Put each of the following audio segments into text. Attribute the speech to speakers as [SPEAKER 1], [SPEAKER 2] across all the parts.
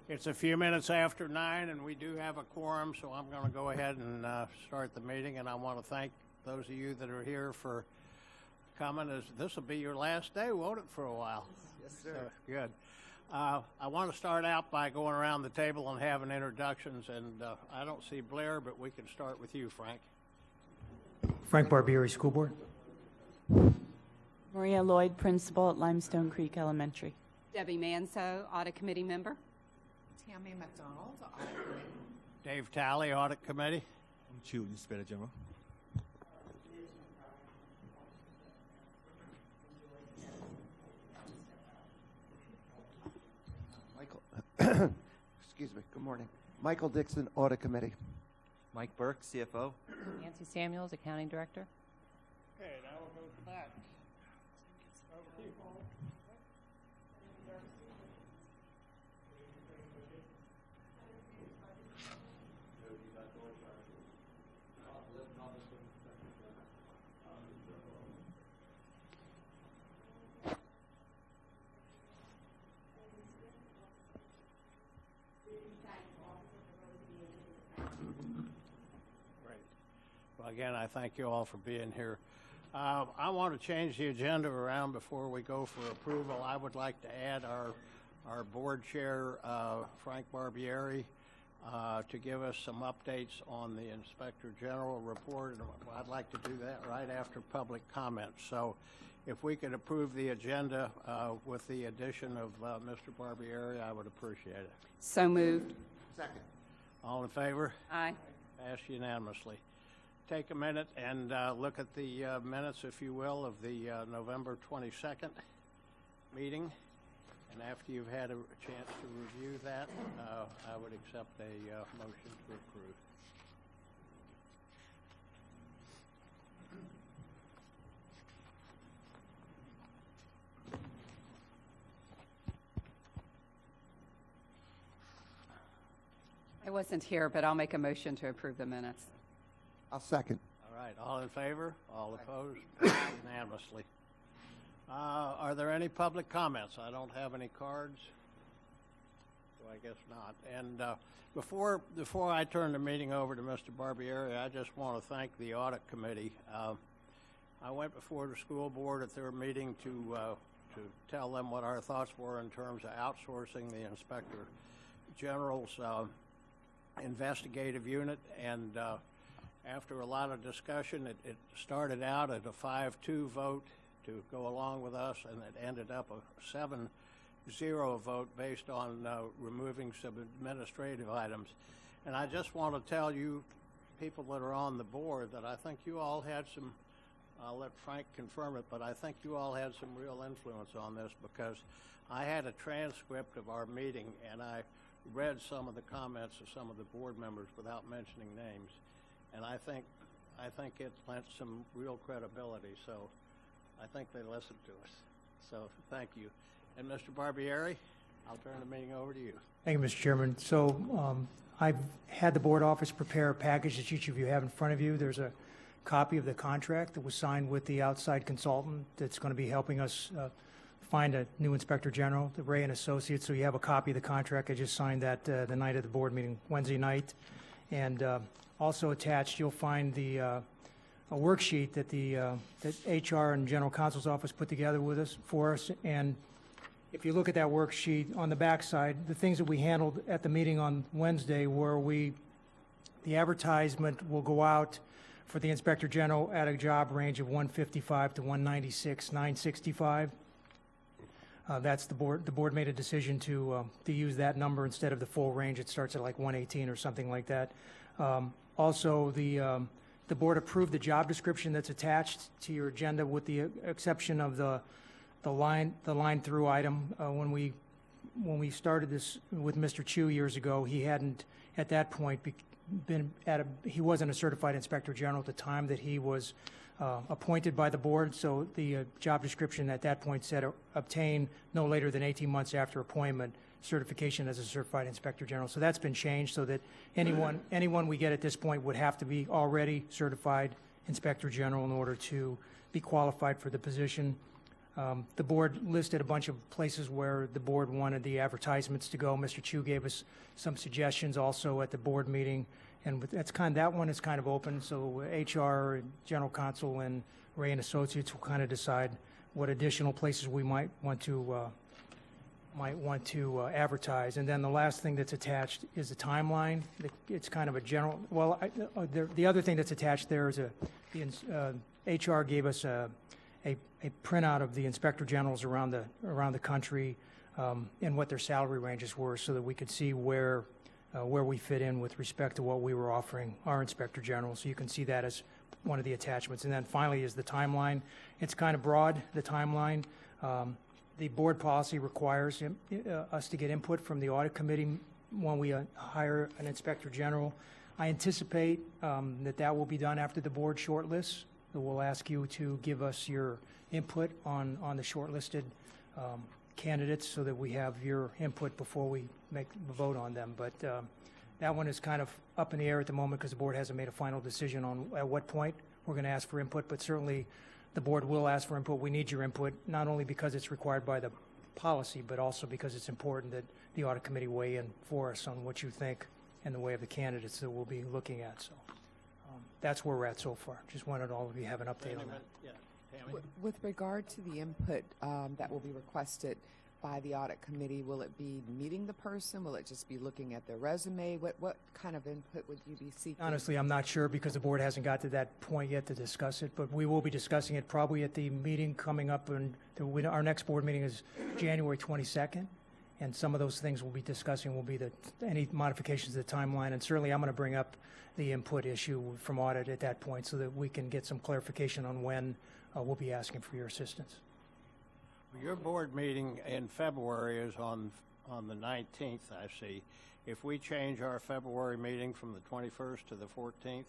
[SPEAKER 1] It's a few minutes after 9, and we do have a quorum, so I'm going to go ahead and start the meeting. And I want to thank those of you that are here for coming. This will be your last day, won't it, for a while?
[SPEAKER 2] Yes, sir.
[SPEAKER 1] So, good. I want to start out by going around the table and having introductions. And I don't see Blair, but we can start with you, Frank.
[SPEAKER 3] Frank Barbieri, School Board.
[SPEAKER 4] Maria Lloyd, Principal at Limestone Creek Elementary.
[SPEAKER 5] Debbie Manso, Audit Committee Member.
[SPEAKER 6] Tammy McDonald, Audit Committee.
[SPEAKER 1] Dave Talley, Audit Committee.
[SPEAKER 2] I'm Chu, Inspector General.
[SPEAKER 7] Michael, excuse me, good morning. Michael Dixon, Audit Committee.
[SPEAKER 2] Mike Burke, CFO.
[SPEAKER 8] Nancy Samuels, Accounting Director.
[SPEAKER 1] Okay, now we'll go to that. Over to you. Well, again, I thank you all for being here. I want to change the agenda around before we go for approval. I would like to add our board chair, Frank Barbieri, to give us some updates on the Inspector General report. And I'd like to do that right after public comments. So if we could approve the agenda with the addition of Mr. Barbieri, I would appreciate it.
[SPEAKER 5] So moved.
[SPEAKER 7] Second.
[SPEAKER 1] All in favor?
[SPEAKER 5] Aye.
[SPEAKER 1] Passed unanimously. Take a minute and look at the minutes, if you will, of the November 22nd meeting. And after you've had a chance to review that, I would accept a motion to approve.
[SPEAKER 5] I wasn't here, but I'll make a motion to approve the minutes.
[SPEAKER 7] I'll second.
[SPEAKER 1] All right, all in favor? All opposed? Unanimously. Are there any public comments? I don't have any cards, so I guess not. And before I turn the meeting over to Mr. Barbieri, I just want to thank the Audit Committee. I went before the school board at their meeting to tell them what our thoughts were in terms of outsourcing the Inspector General's investigative unit, and after a lot of discussion, it started out at a 5-2 vote to go along with us, and it ended up a 7-0 vote based on removing some administrative items. And I just want to tell you, people that are on the board, that I think you all had some, I'll let Frank confirm it, but I think you all had some real influence on this, because I had a transcript of our meeting, and I read some of the comments of some of the board members without mentioning names. And I think it lent some real credibility. So I think they listened to us. So thank you. And Mr. Barbieri, I'll turn the meeting over to you.
[SPEAKER 3] Thank you, Mr. Chairman. So I've had the board office prepare a package that each of you have in front of you. There's a copy of the contract that was signed with the outside consultant that's going to be helping us find a new Inspector General, the Ray and Associates. So you have a copy of the contract. I just signed that the night of the board meeting, Wednesday night. And also attached, you'll find a worksheet that that HR and General Counsel's office put together for us. And if you look at that worksheet on the backside, the things that we handled at the meeting on Wednesday were the advertisement will go out for the Inspector General at a job range of 155 to 196, 965. That's the board. The board made a decision to use that number instead of the full range. It starts at like 118 or something like that. Also, the board approved the job description that's attached to your agenda, with the exception of the line through item. When we started this with Mr. Chu years ago, he hadn't at that point he wasn't a certified Inspector General at the time that he was appointed by the board. So the job description at that point said obtain no later than 18 months after appointment certification as a certified Inspector General. So that's been changed so that anyone we get at this point would have to be already certified Inspector General in order to be qualified for the position. The board listed a bunch of places where the board wanted the advertisements to go. Mr. Chu gave us some suggestions also at the board meeting, and that one is kind of open, so HR, General Counsel, and Ray and Associates will kind of decide what additional places we might want to advertise. And then the last thing that's attached is the timeline. It's kind of a general, the other thing that's attached there is HR gave us a printout of the inspector generals around the country and what their salary ranges were, so that we could see where we fit in with respect to what we were offering our inspector general. So you can see that as one of the attachments. And then finally is the timeline. It's kind of broad, the timeline. The board policy requires us to get input from the audit committee when we hire an inspector general. I anticipate that will be done after the board shortlists. We'll ask you to give us your input on the shortlisted candidates, so that we have your input before we make the vote on them. But that one is kind of up in the air at the moment, because the board hasn't made a final decision on at what point we're going to ask for input. But certainly the board will ask for input. We need your input, not only because it's required by the policy, but also because it's important that the audit committee weigh in for us on what you think in the way of the candidates that we'll be looking at. So that's where we're at so far. Just wanted all of you to have an update on that.
[SPEAKER 1] Yeah, Tammy?
[SPEAKER 6] With regard to the input that will be requested by the audit committee, will it be meeting the person? Will it just be looking at their resume? What kind of input would you be seeking?
[SPEAKER 3] Honestly, I'm not sure, because the board hasn't got to that point yet to discuss it, but we will be discussing it probably at the meeting coming up. And our next board meeting is January 22nd, and some of those things we'll be discussing will be any modifications to the timeline. And certainly I'm going to bring up the input issue from audit at that point, so that we can get some clarification on when we'll be asking for your assistance.
[SPEAKER 1] Your board meeting in February is on the 19th, I see. If we change our February meeting from the 21st to the 14th,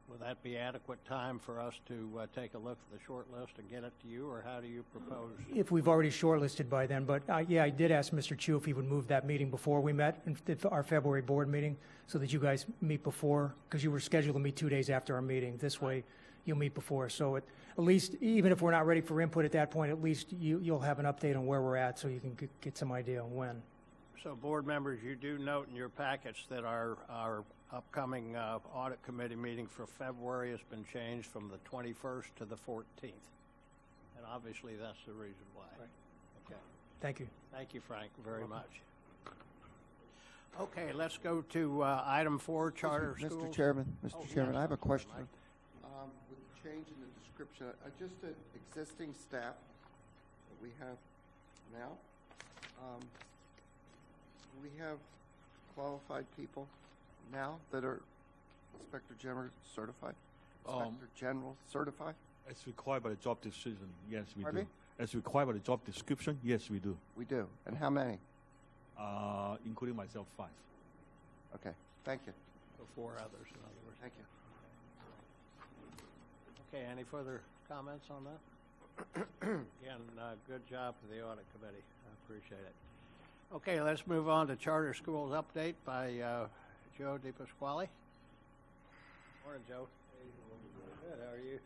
[SPEAKER 1] will that be adequate time for us to take a look at the short list and get it to you, or how do you propose?
[SPEAKER 3] If we've already shortlisted by then, but yeah, I did ask Mr. Chu if he would move that meeting before we met, our February board meeting, so that you guys meet before, because you were scheduled to meet 2 days after our meeting. This way, you'll meet before. So at least, even if we're not ready for input at that point, at least you'll have an update on where we're at, so you can get some idea on when.
[SPEAKER 1] So board members, you do note in your packets that our upcoming audit committee meeting for February has been changed from the 21st to the 14th. And obviously that's the reason why.
[SPEAKER 3] Right.
[SPEAKER 1] Okay.
[SPEAKER 3] Thank you.
[SPEAKER 1] Thank you, Frank, very much. Okay, let's go to item 4, charter schools.
[SPEAKER 7] Mr. Chairman,
[SPEAKER 1] Oh,
[SPEAKER 7] Mr. Chairman,
[SPEAKER 1] yes,
[SPEAKER 7] I have a
[SPEAKER 1] okay,
[SPEAKER 7] question.
[SPEAKER 1] Mike.
[SPEAKER 7] With the change in the description, just an existing staff that we have now, do we have qualified people now that are Inspector General certified? Inspector General certified?
[SPEAKER 9] As required by the job description, yes, we
[SPEAKER 7] Pardon
[SPEAKER 9] do.
[SPEAKER 7] me?
[SPEAKER 9] As required by the job description, yes, we do.
[SPEAKER 7] We do. And how many?
[SPEAKER 9] Including myself, 5.
[SPEAKER 7] Okay, thank you.
[SPEAKER 1] So 4 others, in other words.
[SPEAKER 7] Thank you.
[SPEAKER 1] Okay, any further comments on that? Again, good job to the audit committee. I appreciate it. Okay, let's move on to charter schools update by Joe Dipasquale. Morning, Joe. Good, how are you?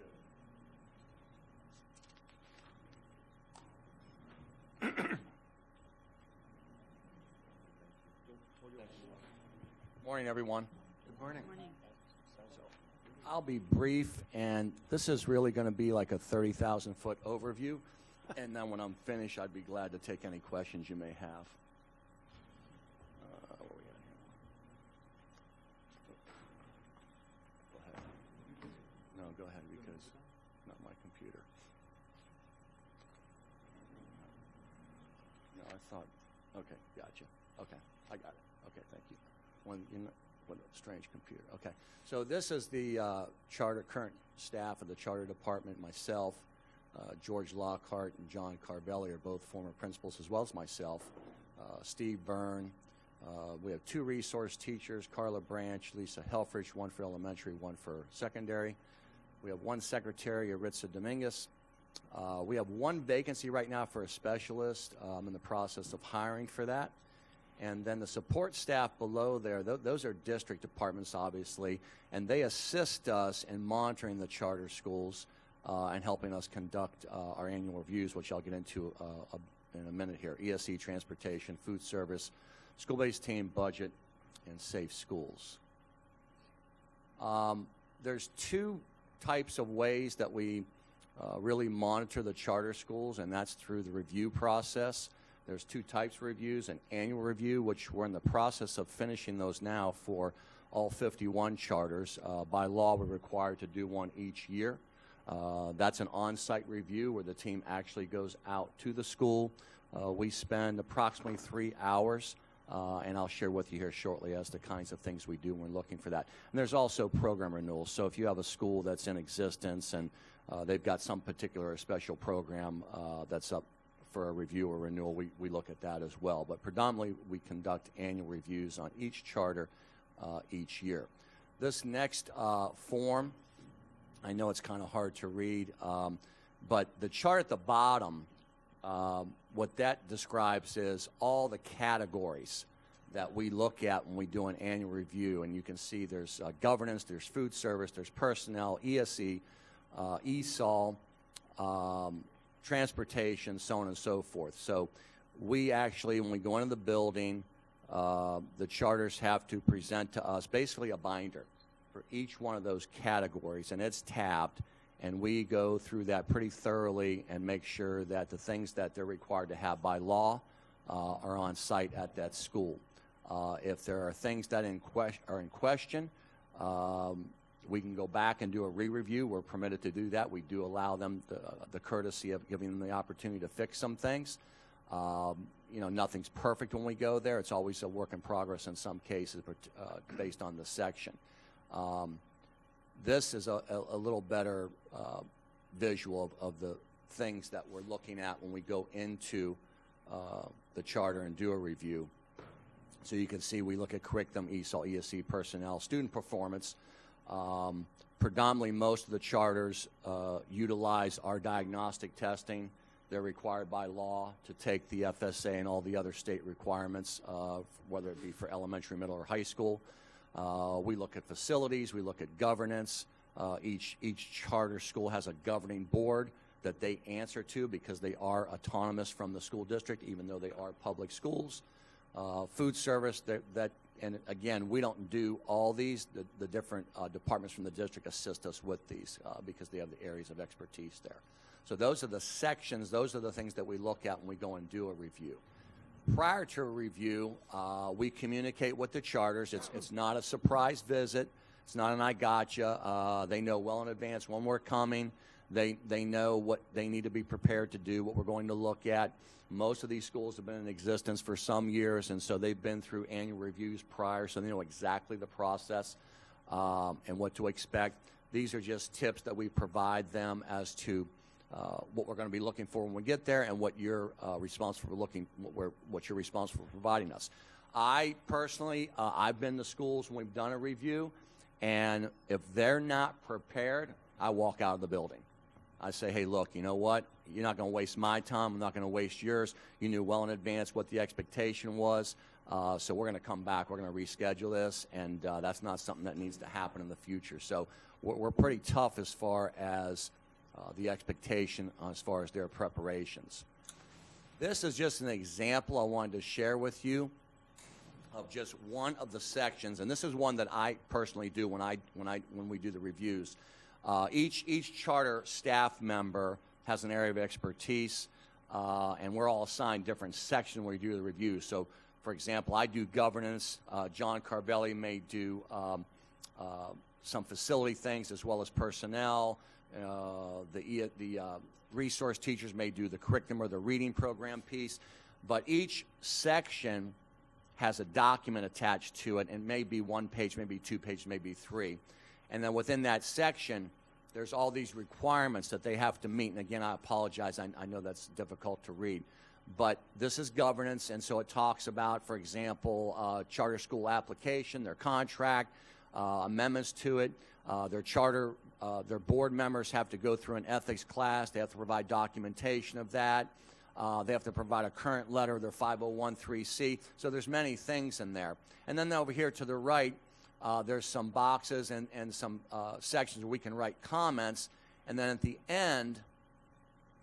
[SPEAKER 10] Morning, everyone.
[SPEAKER 7] Good morning.
[SPEAKER 10] I'll be brief, and this is really going to be like a 30,000-foot overview. And then when I'm finished, I'd be glad to take any questions you may have. Where are we at here? Go ahead. No, go ahead, because not my computer. No, I thought. Okay, gotcha. Okay, I got it. Okay, thank you. What a strange computer. Okay, so this is the current staff of the charter department. Myself, George Lockhart, and John Carbelli are both former principals, as well as myself. Steve Byrne. We have 2 resource teachers, Carla Branch, Lisa Helfrich, 1 for elementary, 1 for secondary. We have 1 secretary, Aritza Dominguez. We have 1 vacancy right now for a specialist. I'm in the process of hiring for that. And then the support staff below there, those are district departments, obviously, and they assist us in monitoring the charter schools. and helping us conduct our annual reviews, which I'll get into in a minute here. ESE, transportation, food service, school-based team, budget, and safe schools. There's two types of ways that we really monitor the charter schools, and that's through the review process. There's two types of reviews: an annual review, which we're in the process of finishing those now for all 51 charters. By law, we're required to do one each year. That's an on-site review where the team actually goes out to the school. We spend approximately 3 hours, and I'll share with you here shortly as the kinds of things we do when we're looking for that. And there's also program renewals. So if you have a school that's in existence and they've got some particular special program that's up for a review or renewal, we look at that as well. But predominantly, we conduct annual reviews on each charter each year. This next form, I know it's kind of hard to read, but the chart at the bottom, what that describes is all the categories that we look at when we do an annual review. And you can see there's governance, there's food service, there's personnel, ESE, ESOL, transportation, so on and so forth. So we actually, when we go into the building, the charters have to present to us basically a binder for each one of those categories, and it's tabbed, and we go through that pretty thoroughly and make sure that the things that they're required to have by law are on site at that school. If there are things that are in question, we can go back and do a re-review. We're permitted to do that. We do allow them the courtesy of giving them the opportunity to fix some things. Nothing's perfect when we go there. It's always a work in progress in some cases, but based on the section. This is a little better visual of the things that we're looking at when we go into the charter and do a review. So you can see we look at curriculum, ESOL, ESE, personnel, student performance. Predominantly, most of the charters utilize our diagnostic testing. They're required by law to take the FSA and all the other state requirements, whether it be for elementary, middle, or high school. We look at facilities. We look at governance. Each charter school has a governing board that they answer to because they are autonomous from the school district, even though they are public schools. Food service, and again, we don't do all these. The different departments from the district assist us with these because they have the areas of expertise there. So those are the sections. Those are the things that we look at when we go and do a review. Prior to a review, we communicate with the charters. It's not a surprise visit. It's not an I gotcha. They know well in advance when we're coming. They know what they need to be prepared to do, what we're going to look at. Most of these schools have been in existence for some years, and so they've been through annual reviews prior, so they know exactly the process and what to expect. These are just tips that we provide them as to what we're going to be looking for when we get there, and what you're responsible for what you're responsible for providing us. I personally, I've been to schools when we've done a review, and if they're not prepared, I walk out of the building. I say, hey, look, you know what? You're not going to waste my time. I'm not going to waste yours. You knew well in advance what the expectation was, so we're going to come back. We're going to reschedule this, and that's not something that needs to happen in the future. So we're pretty tough as far as the expectation as far as their preparations. This is just an example I wanted to share with you of just one of the sections, and this is one that I personally do when we do the reviews. Each charter staff member has an area of expertise, and we're all assigned different sections where we do the review. So, for example, I do governance. John Carvelli may do some facility things as well as personnel. The resource teachers may do the curriculum or the reading program piece. But each section has a document attached to it, and maybe 1 page, maybe 2 pages, maybe 3. And then within that section, there's all these requirements that they have to meet. And again, I apologize. I know that's difficult to read. But this is governance, and so it talks about, for example, charter school application, their contract, amendments to it. Their board members have to go through an ethics class. They have to provide documentation of that. They have to provide a current letter of their 501(c)(3). So there's many things in there. And then over here to the right, there's some boxes and some sections where we can write comments. And then at the end,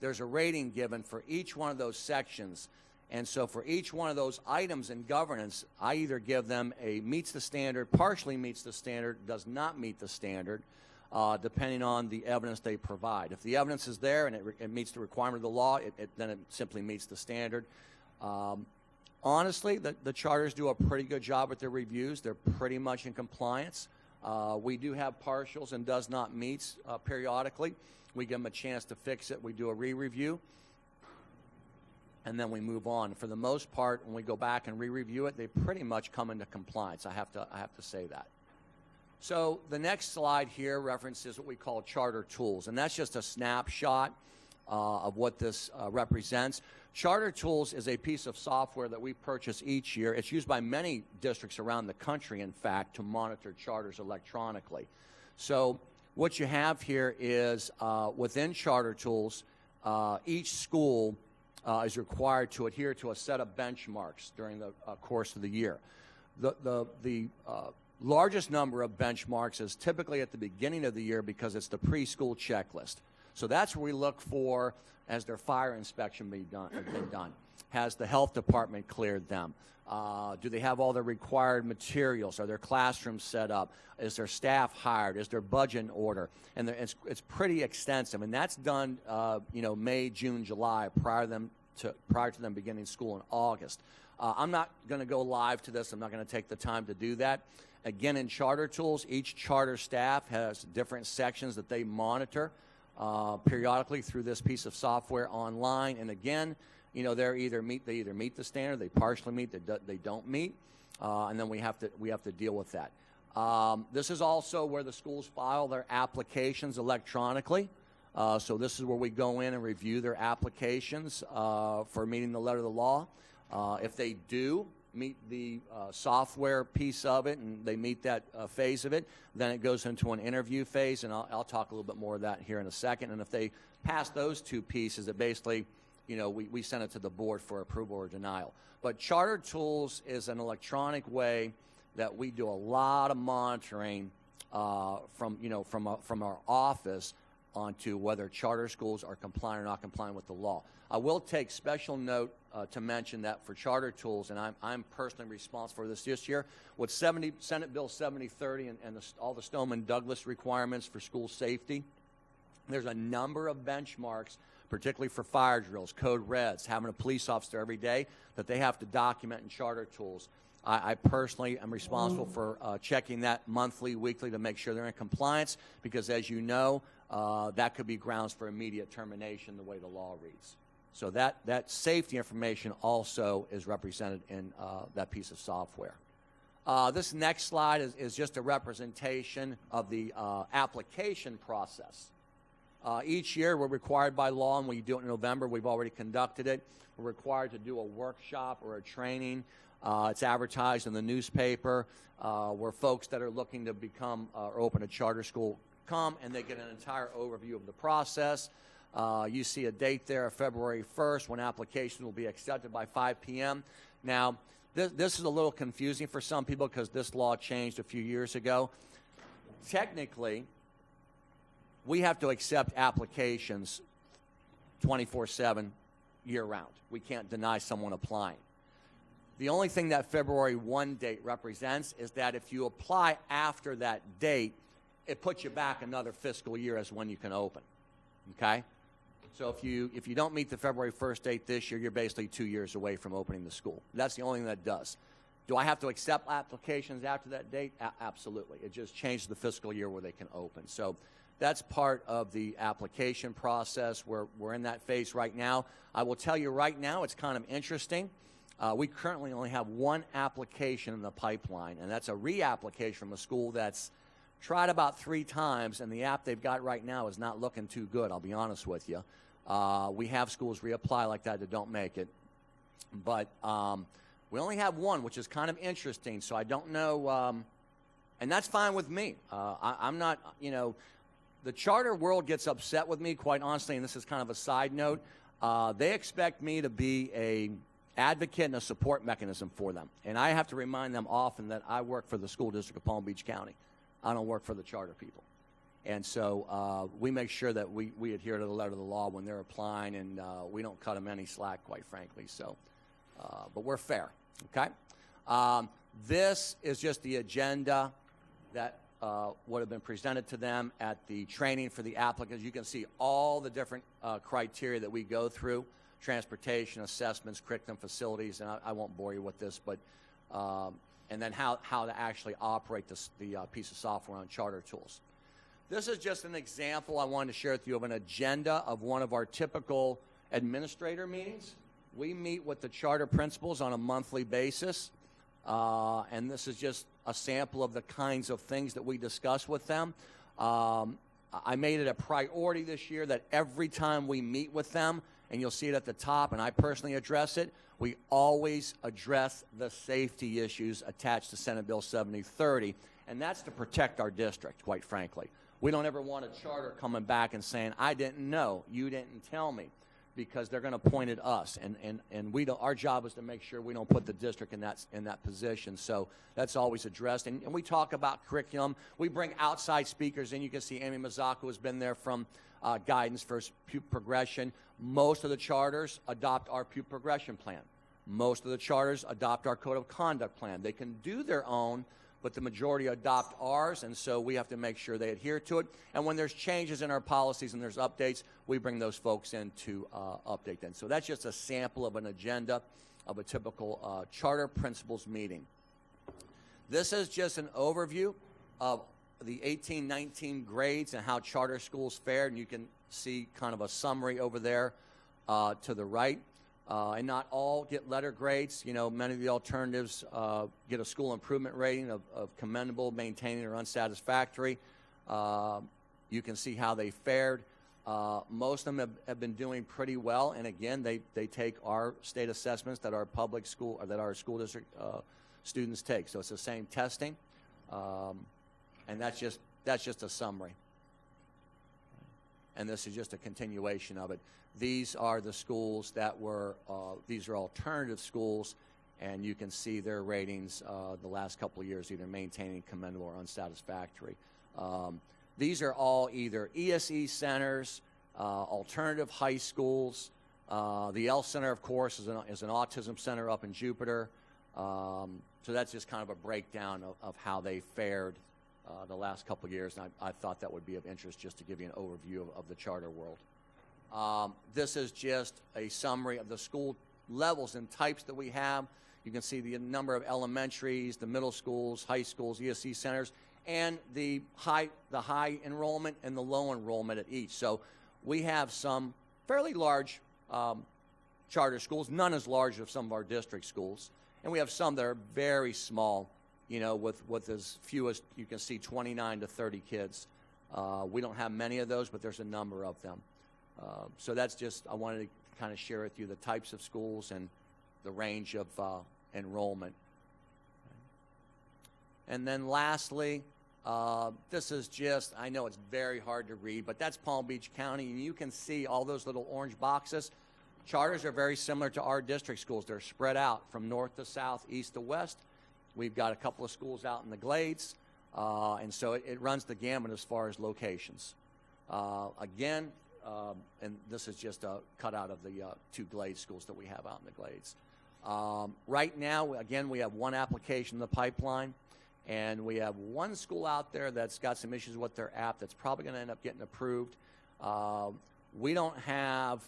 [SPEAKER 10] there's a rating given for each one of those sections. And so for each one of those items in governance, I either give them a meets the standard, partially meets the standard, does not meet the standard, depending on the evidence they provide. If the evidence is there and it meets the requirement of the law, then it simply meets the standard. Honestly, the charters do a pretty good job with their reviews. They're pretty much in compliance. We do have partials and does not meets periodically. We give them a chance to fix it. We do a re-review, and then we move on. For the most part, when we go back and re-review it, they pretty much come into compliance. I have to say that. So the next slide here references what we call charter tools, and that's just a snapshot of what this represents. Charter Tools is a piece of software that we purchase each year. It's used by many districts around the country, in fact, to monitor charters electronically. So what you have here is within Charter Tools, each school is required to adhere to a set of benchmarks during the course of the year. The largest number of benchmarks is typically at the beginning of the year because it's the preschool checklist. So that's where we look for, has their fire inspection been done? Has the health department cleared them? Do they have all the required materials? Are their classrooms set up? Is their staff hired? Is their budget in order? And it's pretty extensive, and that's done May, June, July prior to them beginning school in August. I'm not going to go live to this. I'm not going to take the time to do that. Again, in Charter Tools, each charter staff has different sections that they monitor periodically through this piece of software online. And again, they either meet the standard, they partially meet, they don't meet, and then we have to deal with that. This is also where the schools file their applications electronically. So this is where we go in and review their applications for meeting the letter of the law. If they do meet the software piece of it and they meet that phase of it, then it goes into an interview phase, and I'll talk a little bit more of that here in a second. And if they pass those two pieces, it basically, we send it to the board for approval or denial. But Charter Tools is an electronic way that we do a lot of monitoring from our office onto whether charter schools are compliant or not compliant with the law. I will take special note to mention that for Charter Tools, and I'm personally responsible for this year, with Senate Bill 7030 and all the Stoneman-Douglas requirements for school safety, there's a number of benchmarks, particularly for fire drills, code reds, having a police officer every day, that they have to document in Charter Tools. I personally am responsible for checking that monthly, weekly to make sure they're in compliance, because as you know, that could be grounds for immediate termination the way the law reads. So that safety information also is represented in that piece of software. This next slide is just a representation of the application process. Each year we're required by law, and we do it in November. We've already conducted it. We're required to do a workshop or a training. It's advertised in the newspaper where folks that are looking to become or open a charter school come, and they get an entire overview of the process. You see a date there of February 1st when applications will be accepted by 5 p.m. Now, this is a little confusing for some people because this law changed a few years ago. Technically, we have to accept applications 24/7 year-round. We can't deny someone applying. The only thing that February 1 date represents is that if you apply after that date, it puts you back another fiscal year as when you can open, okay? So if you don't meet the February 1st date this year, you're basically 2 years away from opening the school. That's the only thing that does. Do I have to accept applications after that date? Absolutely. It just changes the fiscal year where they can open. So that's part of the application process. We're in that phase right now. I will tell you right now, it's kind of interesting. We currently only have one application in the pipeline, and that's a reapplication from a school that's tried about 3 times, and the app they've got right now is not looking too good, I'll be honest with you. We have schools reapply like that don't make it. But we only have one, which is kind of interesting, so I don't know, and that's fine with me. I'm not, the charter world gets upset with me, quite honestly, and this is kind of a side note. They expect me to be an advocate and a support mechanism for them. And I have to remind them often that I work for the school district of Palm Beach County. I don't work for the charter people. And so we make sure that we adhere to the letter of the law when they're applying, and we don't cut them any slack, quite frankly. So, but we're fair, okay? This is just the agenda that would have been presented to them at the training for the applicants. You can see all the different criteria that we go through: transportation, assessments, curriculum, facilities, and I won't bore you with this, but and then how to actually operate the piece of software on Charter Tools. This is just an example I wanted to share with you of an agenda of one of our typical administrator meetings. We meet with the charter principals on a monthly basis, and this is just a sample of the kinds of things that we discuss with them. I made it a priority this year that every time we meet with them, and you'll see it at the top, and I personally address it, we always address the safety issues attached to Senate Bill 7030, and that's to protect our district, quite frankly. We don't ever want a charter coming back and saying, I didn't know, you didn't tell me, because they're going to point at us, and we don't, our job is to make sure we don't put the district in that position. So that's always addressed, and we talk about curriculum. We bring outside speakers in. You can see Amy Mazzocco has been there from guidance for PUP progression. Most of the charters adopt our PUP progression plan. Most of the charters adopt our code of conduct plan. They can do their own, but the majority adopt ours, and so we have to make sure they adhere to it. And when there's changes in our policies and there's updates, we bring those folks in to update them. So that's just a sample of an agenda of a typical charter principals meeting. This is just an overview of the 18-19 grades and how charter schools fared, and you can see kind of a summary over there to the right. And not all get letter grades. You know, many of the alternatives get a school improvement rating of commendable, maintaining, or unsatisfactory. You can see how they fared. Most of them have been doing pretty well, and again, they take our state assessments that our public school, or that our school district students take. So it's the same testing, and that's just a summary. And this is just a continuation of it. These are the schools that were, these are alternative schools, and you can see their ratings the last couple of years, either maintaining, commendable, or unsatisfactory. These are all either ESE centers, alternative high schools. The L Center, of course, is an autism center up in Jupiter. So that's just kind of a breakdown of how they fared the last couple of years, and I thought that would be of interest just to give you an overview of the charter world. This is just a summary of the school levels and types that we have. You can see the number of elementaries, the middle schools, high schools, ESC centers, and the high enrollment and the low enrollment at each. So we have some fairly large charter schools, none as large as some of our district schools, and we have some that are very small, you know, with as few as, you can see, 29 to 30 kids. We don't have many of those, but there's a number of them. So that's just, I wanted to kind of share with you the types of schools and the range of enrollment. And then lastly, this is just, I know it's very hard to read, but that's Palm Beach County, and you can see all those little orange boxes. Charters are very similar to our district schools. They're spread out from north to south, east to west. We've got a couple of schools out in the Glades, and so it runs the gamut as far as locations. Again, and this is just a cutout of the two Glades schools that we have out in the Glades. Right now, again, we have one application in the pipeline, and we have one school out there that's got some issues with their app that's probably going to end up getting approved. We don't have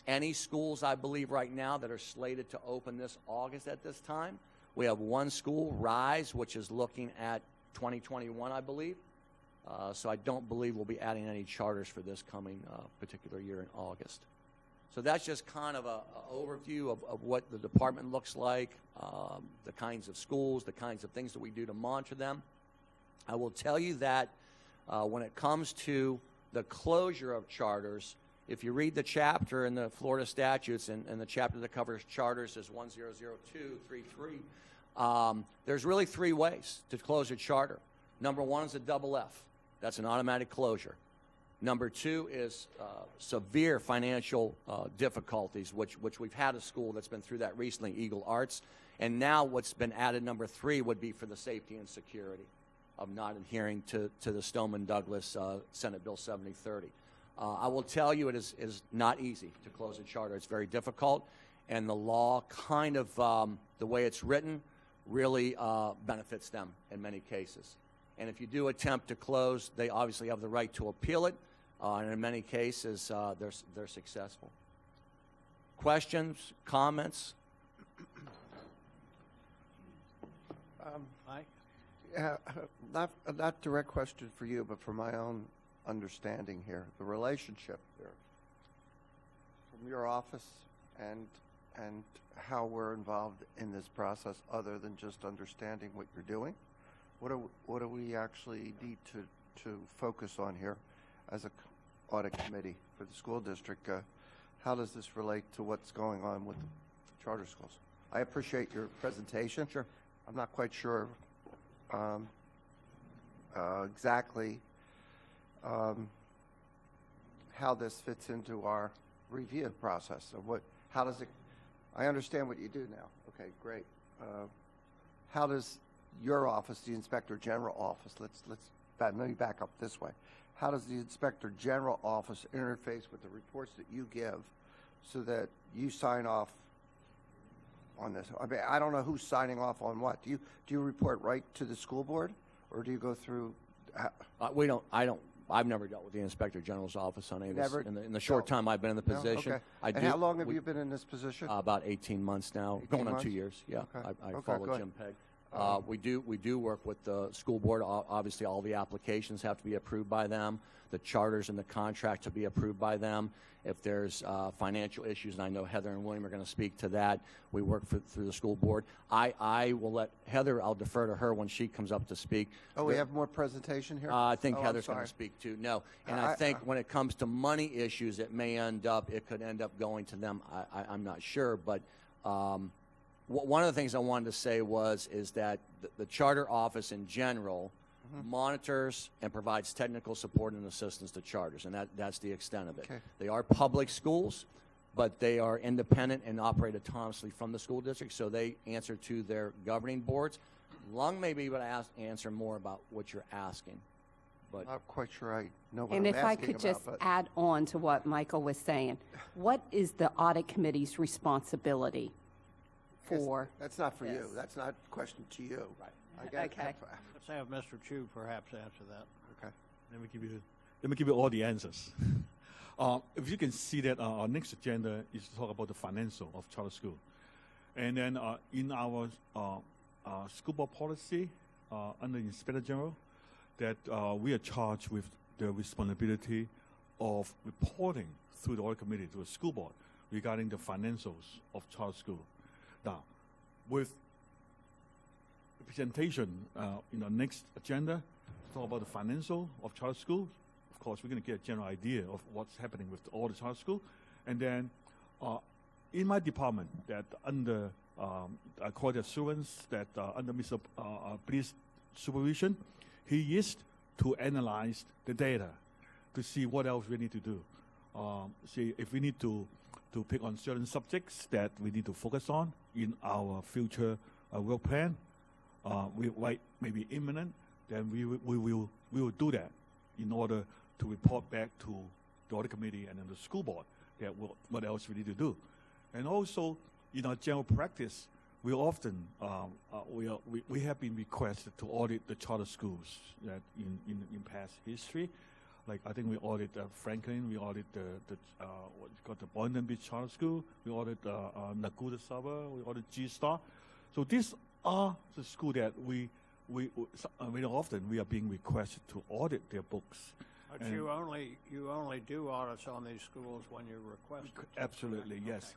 [SPEAKER 10] any schools, I believe, right now that are slated to open this August at this time. We have one school, Rise, which is looking at 2021, I believe. So I don't believe we'll be adding any charters for this coming particular year in August. So that's just kind of an overview of what the department looks like, the kinds of schools, the kinds of things that we do to monitor them. I will tell you that when it comes to the closure of charters, if you read the chapter in the Florida statutes, and the chapter that covers charters is 100233, there's really three ways to close a charter. Number one is a double F. That's an automatic closure. Number two is severe financial difficulties, which we've had a school that's been through that recently, Eagle Arts. And now what's been added, number three, would be for the safety and security. of not adhering to the Stoneman-Douglas Senate Bill 7030. I will tell you it is not easy to close a charter. It's very difficult, and the law kind of, the way it's written, really benefits them in many cases. And if you do attempt to close, they obviously have the right to appeal it, and in many cases, they're successful. Questions, comments?
[SPEAKER 1] Mike?
[SPEAKER 7] Yeah, not direct question for you, but for my own understanding here, the relationship there from your office and how we're involved in this process, other than just understanding what you're doing. What do we actually need to focus on here as a audit committee for the school district? How does this relate to what's going on with the charter schools? I appreciate your presentation.
[SPEAKER 10] Sure.
[SPEAKER 7] I'm not quite sure exactly how this fits into our review process of how does it, I understand what you do now. Okay, great. How does your office, the Inspector General office, let me back up this way. How does the Inspector General office interface with the reports that you give so that you sign off on this? I mean, I don't know who's signing off on what. Do you report right to the school board, or do you go through? I've never dealt with the Inspector General's office on any of this. In the short time I've been in the position. No? Okay. How long have you been in this position?
[SPEAKER 10] About 18 months now,
[SPEAKER 7] 18
[SPEAKER 10] going on
[SPEAKER 7] months?
[SPEAKER 10] 2 years. Yeah,
[SPEAKER 7] Okay.
[SPEAKER 10] I follow Jim Pegg. We do work with the school board. Obviously, all the applications have to be approved by them. The charters and the contract to be approved by them. If there's financial issues, and I know Heather and William are going to speak to that, we work through the school board. I will let Heather, I'll defer to her when she comes up to speak.
[SPEAKER 7] Oh, we have more presentation here?
[SPEAKER 10] I think
[SPEAKER 7] Oh,
[SPEAKER 10] Heather's
[SPEAKER 7] I'm
[SPEAKER 10] going to
[SPEAKER 7] sorry.
[SPEAKER 10] speak too. No, and I think when it comes to money issues, it could end up going to them. I'm not sure, but one of the things I wanted to say is that the charter office in general monitors and provides technical support and assistance to charters, and that's the extent of it.
[SPEAKER 7] Okay.
[SPEAKER 10] They are public schools, but they are independent and operate autonomously from the school district, so they answer to their governing boards. Lung may be able to answer more about what you're asking. But
[SPEAKER 7] I'm not quite sure I know what
[SPEAKER 5] And
[SPEAKER 7] I'm
[SPEAKER 5] if I
[SPEAKER 7] asking
[SPEAKER 5] could just
[SPEAKER 7] about, but
[SPEAKER 5] add on to what Michael was saying, what is the audit committee's responsibility for?
[SPEAKER 7] that's not for you.
[SPEAKER 5] Yes.
[SPEAKER 7] That's not a question to you.
[SPEAKER 10] Right.
[SPEAKER 5] Okay.
[SPEAKER 1] Let's have Mr. Chu perhaps answer that.
[SPEAKER 7] Okay.
[SPEAKER 9] Let me give you all the answers. If you can see that our next agenda is to talk about the financial of charter school. And then in our school board policy under Inspector General, that we are charged with the responsibility of reporting through the audit committee to the school board regarding the financials of charter school. Now, with the presentation in our next agenda, to talk about the financial of charter schools, of course, we're going to get a general idea of what's happening with all the charter schools. And then in my department, that under quality assurance, that under Mr. Police supervision, he is to analyze the data to see what else we need to do. See if we need to pick on certain subjects that we need to focus on in our future work plan. Maybe imminent, then we will do that in order to report back to the audit committee and then the school board that what else we need to do. And also, in our general practice, we often we have been requested to audit the charter schools that in past history. Like I think we audit Franklin, we audit the what's called the Boynton Beach Charter School, we audit Naguda Saba, we audit G-Star. So these are the school that we very often we are being requested to audit their books.
[SPEAKER 1] But you only do audits on these schools when you're requested.
[SPEAKER 9] Absolutely, yes.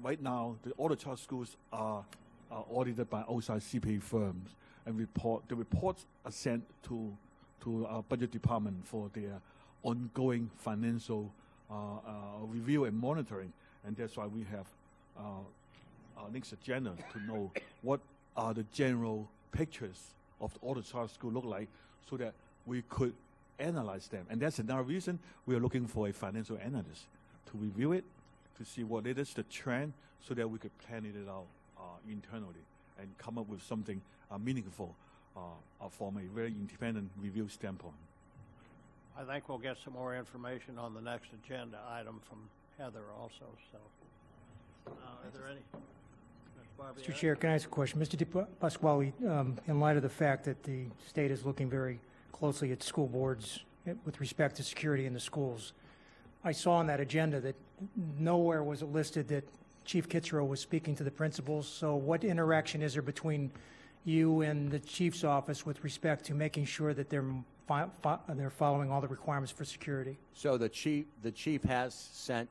[SPEAKER 9] Right now, all the charter schools are audited by outside CPA firms, and the reports are sent to our budget department for their ongoing financial review and monitoring, and that's why we have our next agenda to know what are the general pictures of all the charter school look like, so that we could analyze them. And that's another reason we are looking for a financial analyst to review it, to see what it is, the trend, so that we could plan it out internally and come up with something meaningful from a very independent review standpoint.
[SPEAKER 1] I think we'll get some more information on the next agenda item from Heather also, so. Are there any? Ms.
[SPEAKER 3] Mr. Chair, can I ask a question? Mr. Dipasquale, in light of the fact that the state is looking very closely at school boards with respect to security in the schools, I saw on that agenda that nowhere was it listed that Chief Kitzrow was speaking to the principals. So what interaction is there between you and the chief's office with respect to making sure that they're following all the requirements for security?
[SPEAKER 10] So the chief has sent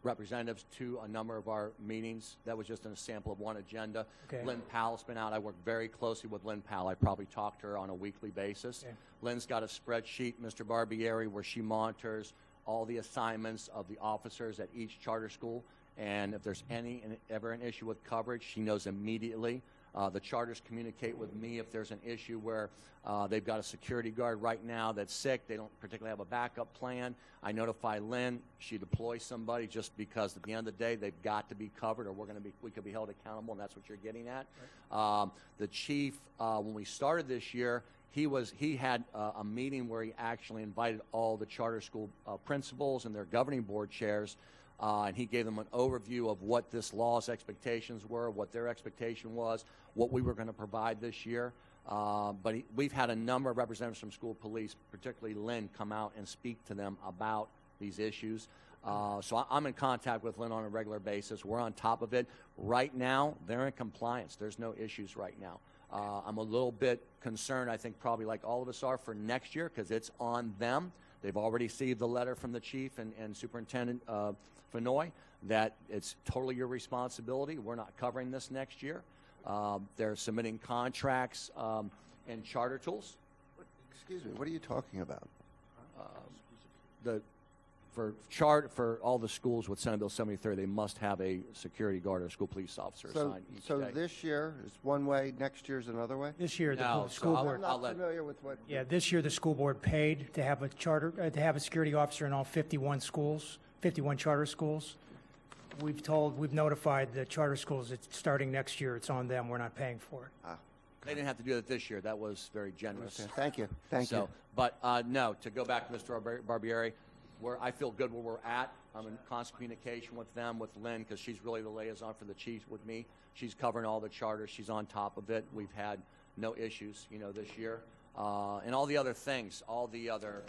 [SPEAKER 10] representatives to a number of our meetings. That was just a sample of one agenda.
[SPEAKER 3] Okay.
[SPEAKER 10] Lynn Powell's been out. I work very closely with Lynn Powell. I probably talk to her on a weekly basis. Okay. Lynn's got a spreadsheet, Mr. Barbieri, where she monitors all the assignments of the officers at each charter school. And if there's ever an issue with coverage, she knows immediately. The charters communicate with me if there's an issue where they've got a security guard right now that's sick. They don't particularly have a backup plan. I notify Lynn. She deploys somebody just because at the end of the day they've got to be covered, or we could be held accountable, and that's what you're getting at. Right. The chief, when we started this year, he had a meeting where he actually invited all the charter school principals and their governing board chairs. And he gave them an overview of what this law's expectations were, what their expectation was, what we were going to provide this year. But we've had a number of representatives from school police, particularly Lynn, come out and speak to them about these issues. So I'm in contact with Lynn on a regular basis. We're on top of it. Right now, they're in compliance. There's no issues right now. I'm a little bit concerned, I think probably like all of us are, for next year because it's on them. They've already received the letter from the chief and Superintendent Fenoy that it's totally your responsibility. We're not covering this next year. They're submitting contracts and charter tools.
[SPEAKER 7] Excuse me, what are you talking about?
[SPEAKER 10] For all the schools with Senate Bill 73, they must have a security guard or a school police officer assigned each day.
[SPEAKER 7] So this year is one way, next year's another way?
[SPEAKER 3] This year,
[SPEAKER 10] No,
[SPEAKER 3] the school board.
[SPEAKER 7] I'm not familiar with what.
[SPEAKER 3] Yeah, this year the school board paid to have a security officer in all 51 schools, 51 charter schools. We've notified the charter schools that starting next year, it's on them. We're not paying for it.
[SPEAKER 10] They didn't have to do that this year. That was very generous.
[SPEAKER 7] Okay, thank you. Thank you.
[SPEAKER 10] But no, to go back to Mr. Barbieri, I feel good where we're at. I'm in constant communication with them, with Lynn, because she's really the liaison for the chiefs with me. She's covering all the charters. She's on top of it. We've had no issues, this year. And all the other things, all the other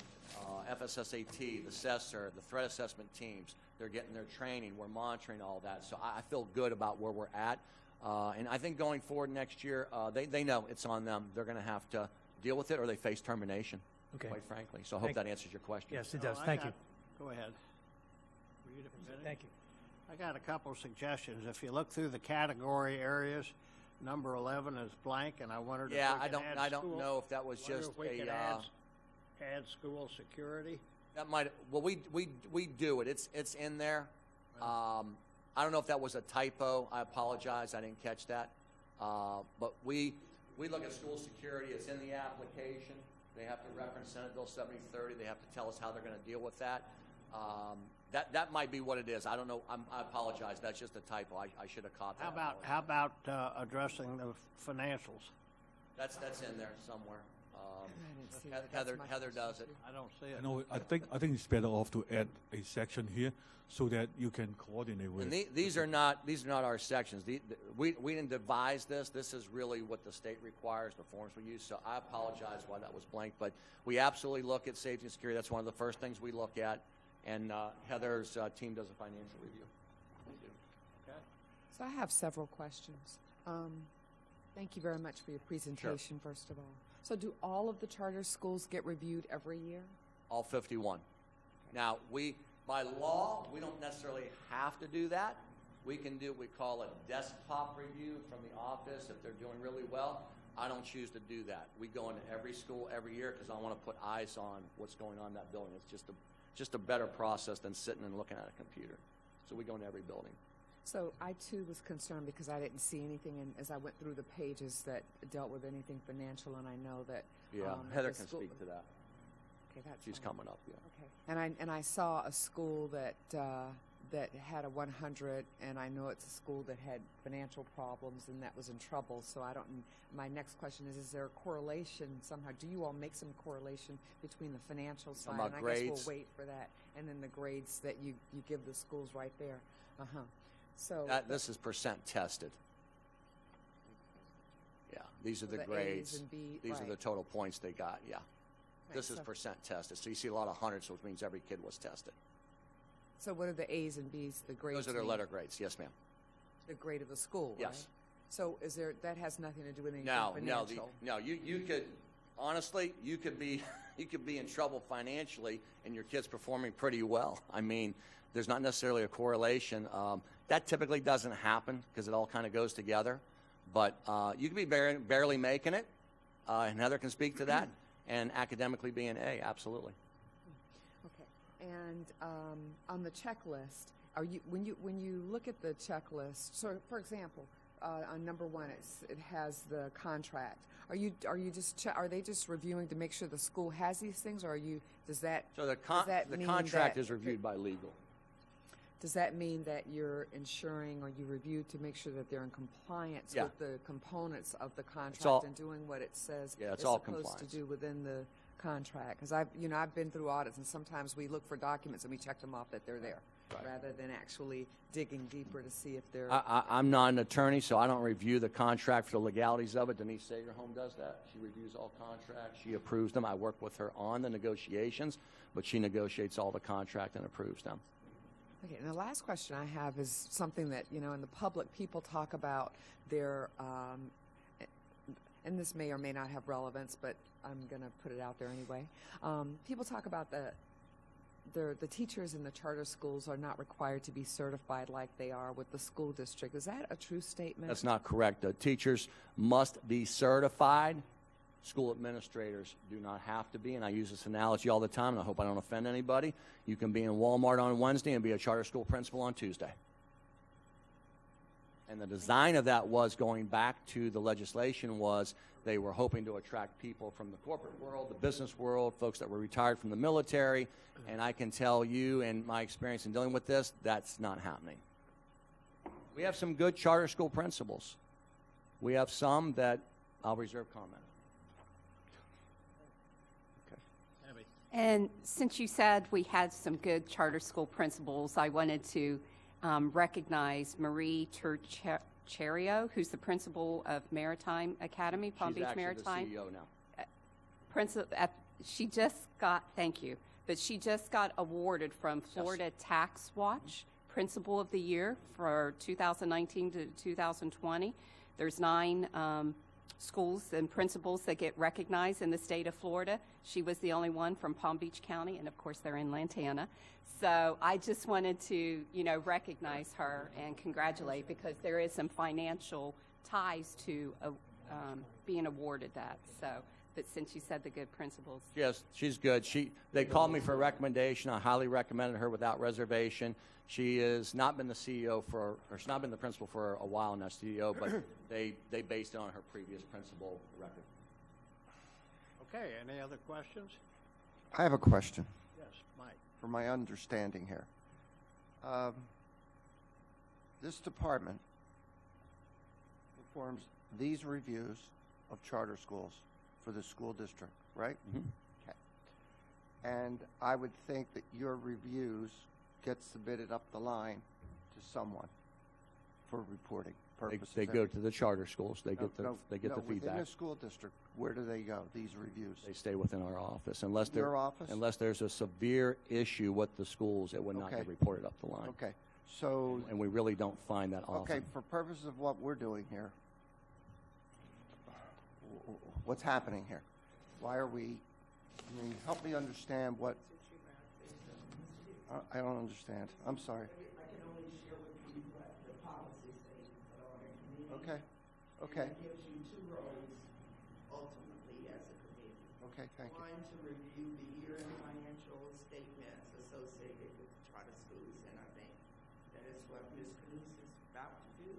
[SPEAKER 10] FSSAT, the CESR, the threat assessment teams, they're getting their training. We're monitoring all that. So I feel good about where we're at. And I think going forward next year, they know it's on them. They're going to have to deal with it or they face termination, quite frankly. So I hope that answers your question.
[SPEAKER 3] Yes, it does. Thank you.
[SPEAKER 1] Go ahead. Were you to finish?
[SPEAKER 3] Thank you.
[SPEAKER 1] I got a couple of suggestions. If you look through the category areas, number 11 is blank, and I wondered if we could
[SPEAKER 10] I don't know if that was just
[SPEAKER 1] add school security.
[SPEAKER 10] That might. Well, we do it. It's in there. Right. I don't know if that was a typo. I apologize. I didn't catch that. But we look at school security. It's in the application. They have to reference Senate Bill 7030. They have to tell us how they're going to deal with that. That might be what it is. I don't know. I apologize. That's just a typo. I should have caught that.
[SPEAKER 1] How about addressing the financials?
[SPEAKER 10] That's in there somewhere. Heather does it.
[SPEAKER 1] I don't see it.
[SPEAKER 9] No, I think it's better off to add a section here so that you can coordinate with.
[SPEAKER 10] And these are not our sections. We didn't devise this. This is really what the state requires, the forms we use. So I apologize why that was blank, but we absolutely look at safety and security. That's one of the first things we look at. And Heather's team does a financial review. They do.
[SPEAKER 1] Okay.
[SPEAKER 6] So I have several questions. Thank you very much for your presentation, first of all. So do all of the charter schools get reviewed every year?
[SPEAKER 10] All 51. Now, by law, we don't necessarily have to do that. We can do what we call a desktop review from the office if they're doing really well. I don't choose to do that. We go into every school every year because I want to put eyes on what's going on in that building. It's just a better process than sitting and looking at a computer. So we go into every building.
[SPEAKER 6] So I, too, was concerned because I didn't see anything as I went through the pages that dealt with anything financial, and I know that...
[SPEAKER 10] Yeah, Heather can speak to that.
[SPEAKER 6] Okay, that's
[SPEAKER 10] She's
[SPEAKER 6] fine.
[SPEAKER 10] coming up, yeah.
[SPEAKER 6] Okay. And I saw a school that that had a 100, and I know it's a school that had financial problems and that was in trouble. So I don't. My next question is there a correlation somehow? Do you all make some correlation between the financial side?
[SPEAKER 10] About
[SPEAKER 6] And I
[SPEAKER 10] grades?
[SPEAKER 6] guess we'll wait for that, and then the grades that you give the schools right there. So
[SPEAKER 10] This is percent tested. Yeah, these are
[SPEAKER 6] So
[SPEAKER 10] the
[SPEAKER 6] the A's
[SPEAKER 10] grades.
[SPEAKER 6] and B,
[SPEAKER 10] These are
[SPEAKER 6] right.
[SPEAKER 10] the total points they got, yeah. This is
[SPEAKER 6] so-
[SPEAKER 10] percent tested. So you see a lot of hundreds, which means every kid was tested.
[SPEAKER 6] So what are the A's and B's? The grades.
[SPEAKER 10] Those are their
[SPEAKER 6] mean?
[SPEAKER 10] letter grades, yes, ma'am.
[SPEAKER 6] The grade of the school.
[SPEAKER 10] Yes.
[SPEAKER 6] Right? So that has nothing to do with anything
[SPEAKER 10] No,
[SPEAKER 6] financial?
[SPEAKER 10] you could, honestly, you could be in trouble financially and your kid's performing pretty well. I mean, there's not necessarily a correlation. That typically doesn't happen because it all kind of goes together. But you could be barely making it, and Heather can speak to that, and academically be an A, absolutely.
[SPEAKER 6] Okay. And on the checklist, when you look at the checklist? So, for example, on number 1, it has the contract. Are they just reviewing to make sure the school has these things, or does that
[SPEAKER 10] So the
[SPEAKER 6] mean
[SPEAKER 10] contract
[SPEAKER 6] that-
[SPEAKER 10] is reviewed by legal.
[SPEAKER 6] Does that mean that you're ensuring or you review to make sure that they're in compliance
[SPEAKER 10] Yeah.
[SPEAKER 6] with the components of the contract
[SPEAKER 10] all-
[SPEAKER 6] and doing what it says
[SPEAKER 10] Yeah, it's
[SPEAKER 6] it's
[SPEAKER 10] all
[SPEAKER 6] supposed
[SPEAKER 10] compliance.
[SPEAKER 6] to do within the contract? Because I've been through audits, and sometimes we look for documents and we check them off that they're there,
[SPEAKER 10] Right.
[SPEAKER 6] rather than actually digging deeper to see if they're.
[SPEAKER 10] I'm not an attorney, so I don't review the contract for the legalities of it. Denise Sagerholm does that. She reviews all contracts. She approves them. I work with her on the negotiations, but she negotiates all the contract and approves them.
[SPEAKER 6] Okay, and the last question I have is something that, in the public, people talk about their, and this may or may not have relevance, but I'm going to put it out there anyway. People talk about the teachers in the charter schools are not required to be certified like they are with the school district. Is that a true statement?
[SPEAKER 10] That's not correct. The teachers must be certified. School administrators do not have to be, and I use this analogy all the time, and I hope I don't offend anybody. You can be in Walmart on Wednesday and be a charter school principal on Tuesday. And the design of that was, going back to the legislation, was they were hoping to attract people from the corporate world, the business world, folks that were retired from the military, and I can tell you, in my experience in dealing with this, that's not happening. We have some good charter school principals. We have some that I'll reserve comment.
[SPEAKER 5] And since you said we had some good charter school principals, I wanted to recognize Marie Tercherio, who's the principal of Maritime Academy, Palm Beach Maritime.
[SPEAKER 10] She's actually the CEO now.
[SPEAKER 5] She just got, thank you, but she just got awarded from Florida Tax Watch, Principal of the Year for 2019 to 2020. There's 9 schools and principals that get recognized in the state of Florida. She was the only one from Palm Beach County, and of course they're in Lantana. So I just wanted to, recognize her and congratulate, because there is some financial ties to being awarded that. So, but since you said the good principals.
[SPEAKER 10] Yes, she's good. They called me for a recommendation. I highly recommended her without reservation. She has not been the CEO or she's not been the principal for a while now, CEO, but they based it on her previous principal record.
[SPEAKER 1] Okay, any other questions?
[SPEAKER 7] I have a question
[SPEAKER 1] Yes, Mike.
[SPEAKER 7] for my understanding here. This department performs these reviews of charter schools for the school district, right?
[SPEAKER 10] Mhm.
[SPEAKER 7] Okay. And I would think that your reviews get submitted up the line to someone for reporting purposes.
[SPEAKER 10] They go to the charter schools. They get the
[SPEAKER 7] Within
[SPEAKER 10] feedback.
[SPEAKER 7] the school district, where do they go, these reviews?
[SPEAKER 10] They stay within our office unless
[SPEAKER 7] Your office?
[SPEAKER 10] unless there's a severe issue with the schools, it would not
[SPEAKER 7] Okay.
[SPEAKER 10] get reported up the line.
[SPEAKER 7] Okay, so,
[SPEAKER 10] And we really don't find that often.
[SPEAKER 7] okay, for purposes of what we're doing here, what's happening here? Why are we, help me understand what, I don't understand. I'm sorry.
[SPEAKER 11] I can only share with you what the policy statements that are in committee.
[SPEAKER 7] Okay, okay,
[SPEAKER 11] And it gives you 2 roles ultimately as a committee.
[SPEAKER 7] okay, thank you.
[SPEAKER 11] One, to review the year-end financial statements associated with charter schools, and I think that is what Ms. Cruz is about to do.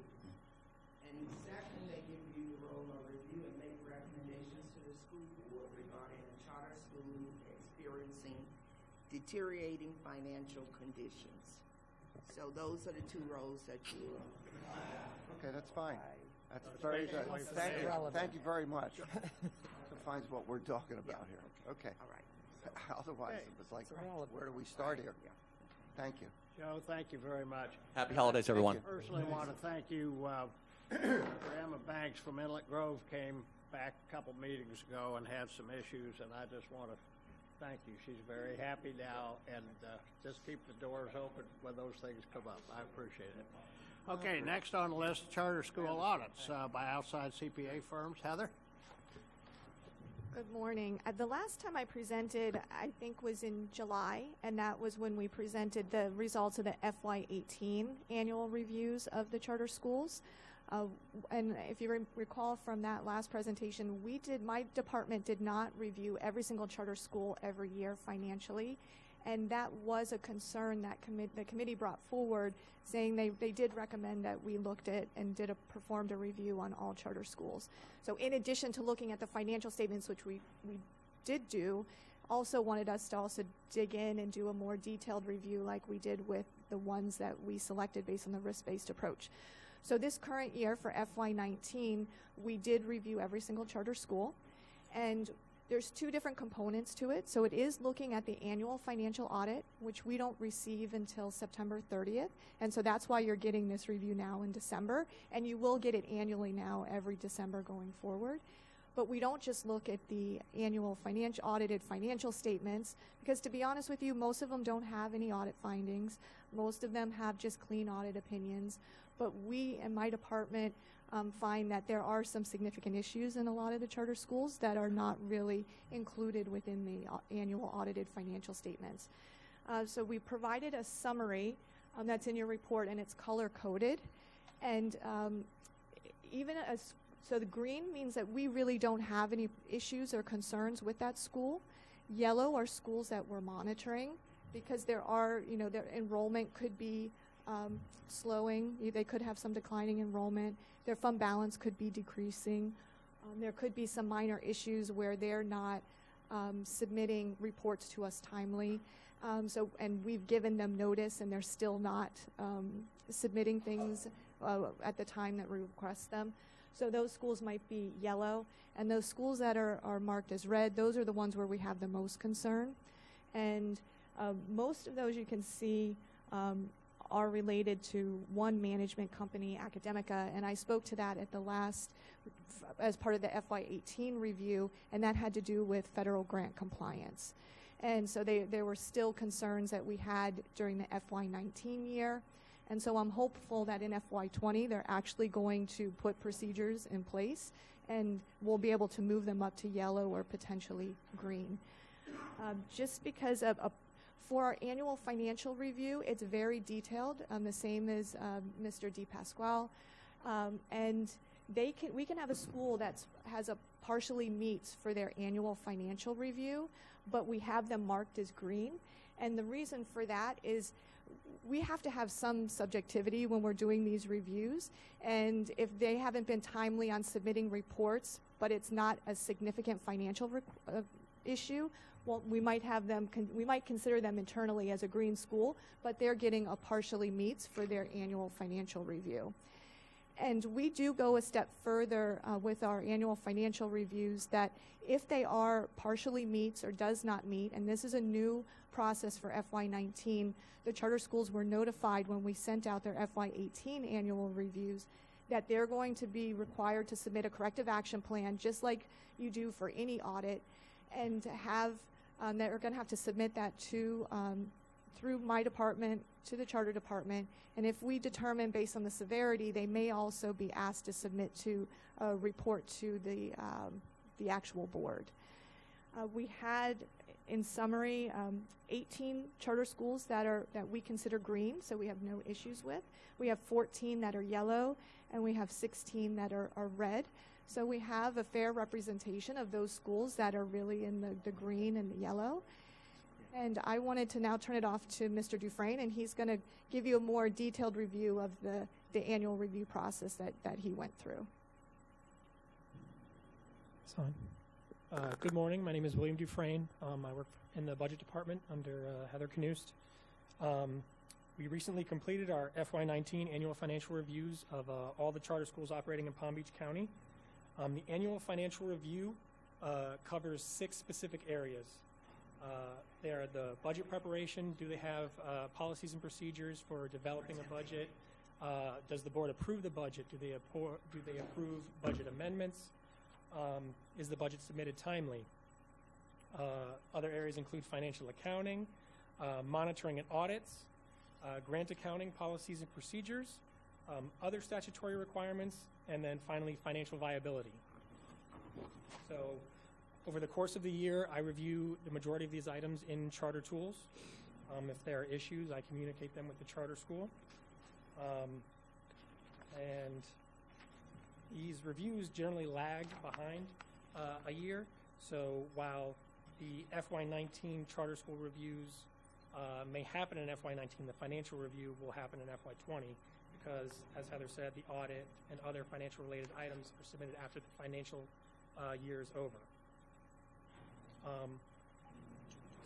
[SPEAKER 11] And second, they give you the role of review and make recommendations to the school board regarding a charter school experiencing deteriorating financial conditions. So those are the two rows that you.
[SPEAKER 7] Okay, that's fine. That's very good. Thank you. Thank you very much. Defines what we're talking about here. Okay.
[SPEAKER 11] All right.
[SPEAKER 7] Otherwise, it was like, where do we start here? Thank you.
[SPEAKER 1] Joe, thank you very much.
[SPEAKER 10] Happy holidays, everyone.
[SPEAKER 1] I personally want to thank you. Grandma Banks from Inlet Grove came back a couple meetings ago and had some issues, and I just want to thank you. She's very happy now, and just keep the doors open when those things come up. I appreciate it. Okay, next on the list, charter school audits by outside CPA firms. Heather?
[SPEAKER 12] Good morning. The last time I presented, I think, was in July, and that was when we presented the results of the FY18 annual reviews of the charter schools. And if you recall from that last presentation, my department did not review every single charter school every year financially, and that was a concern that the committee brought forward, saying they did recommend that we looked at and performed a review on all charter schools. So in addition to looking at the financial statements, which we did do, also wanted us to also dig in and do a more detailed review like we did with the ones that we selected based on the risk-based approach. So this current year for FY19, we did review every single charter school, and there's two different components to it. So it is looking at the annual financial audit, which we don't receive until September 30th. And so that's why you're getting this review now in December. And you will get it annually now every December going forward. But we don't just look at the annual audited financial statements, because to be honest with you, most of them don't have any audit findings. Most of them have just clean audit opinions. But we in my department find that there are some significant issues in a lot of the charter schools that are not really included within the annual audited financial statements. So we provided a summary that's in your report, and it's color-coded. And so the green means that we really don't have any issues or concerns with that school. Yellow are schools that we're monitoring, because their enrollment could be slowing. They could have some declining enrollment. Their fund balance could be decreasing. There could be some minor issues where they're not submitting reports to us timely. And we've given them notice, and they're still not submitting things at the time that we request them. So those schools might be yellow. And those schools that are marked as red, those are the ones where we have the most concern. And most of those you can see are related to one management company, Academica, and I spoke to that at the last, as part of the FY18 review, and that had to do with federal grant compliance. And so there were still concerns that we had during the FY19 year, and so I'm hopeful that in FY20 they're actually going to put procedures in place, and we'll be able to move them up to yellow or potentially green. Just because for our annual financial review, it's very detailed, the same as Mr. Dipasquale, and we can have a school that has a partially meets for their annual financial review, but we have them marked as green. And the reason for that is we have to have some subjectivity when we're doing these reviews, and if they haven't been timely on submitting reports, but it's not a significant financial issue, well, we might consider them internally as a green school, but they're getting a partially meets for their annual financial review. And we do go a step further with our annual financial reviews, that if they are partially meets or does not meet, and this is a new process for FY19, the charter schools were notified when we sent out their FY18 annual reviews that they're going to be required to submit a corrective action plan, just like you do for any audit, and to have they're going to have to submit that to through my department to the charter department, and if we determine based on the severity, they may also be asked to submit to a report to the actual board. We had, in summary, 18 charter schools that we consider green, so we have no issues with. We have 14 that are yellow, and we have 16 that are red. So we have a fair representation of those schools that are really in the green and the yellow. And I wanted to now turn it off to Mr. Dufresne, and he's going to give you a more detailed review of the annual review process that he went through.
[SPEAKER 13] It's fine. Good morning. My name is William Dufresne. I work in the budget department under Heather Knust. We recently completed our FY19 annual financial reviews of all the charter schools operating in Palm Beach County. The annual financial review covers 6 specific areas. They are the budget preparation. Do they have policies and procedures for developing a budget? Does the board approve the budget? Do they approve budget amendments? Is the budget submitted timely? Other areas include financial accounting, monitoring and audits, grant accounting policies and procedures, other statutory requirements, and then finally financial viability. So over the course of the year, I review the majority of these items in charter tools. If there are issues, I communicate them with the charter school. And these reviews generally lag behind a year. So while the FY19 charter school reviews may happen in FY19, the financial review will happen in FY20 because, as Heather said, the audit and other financial related items are submitted after the financial year is over.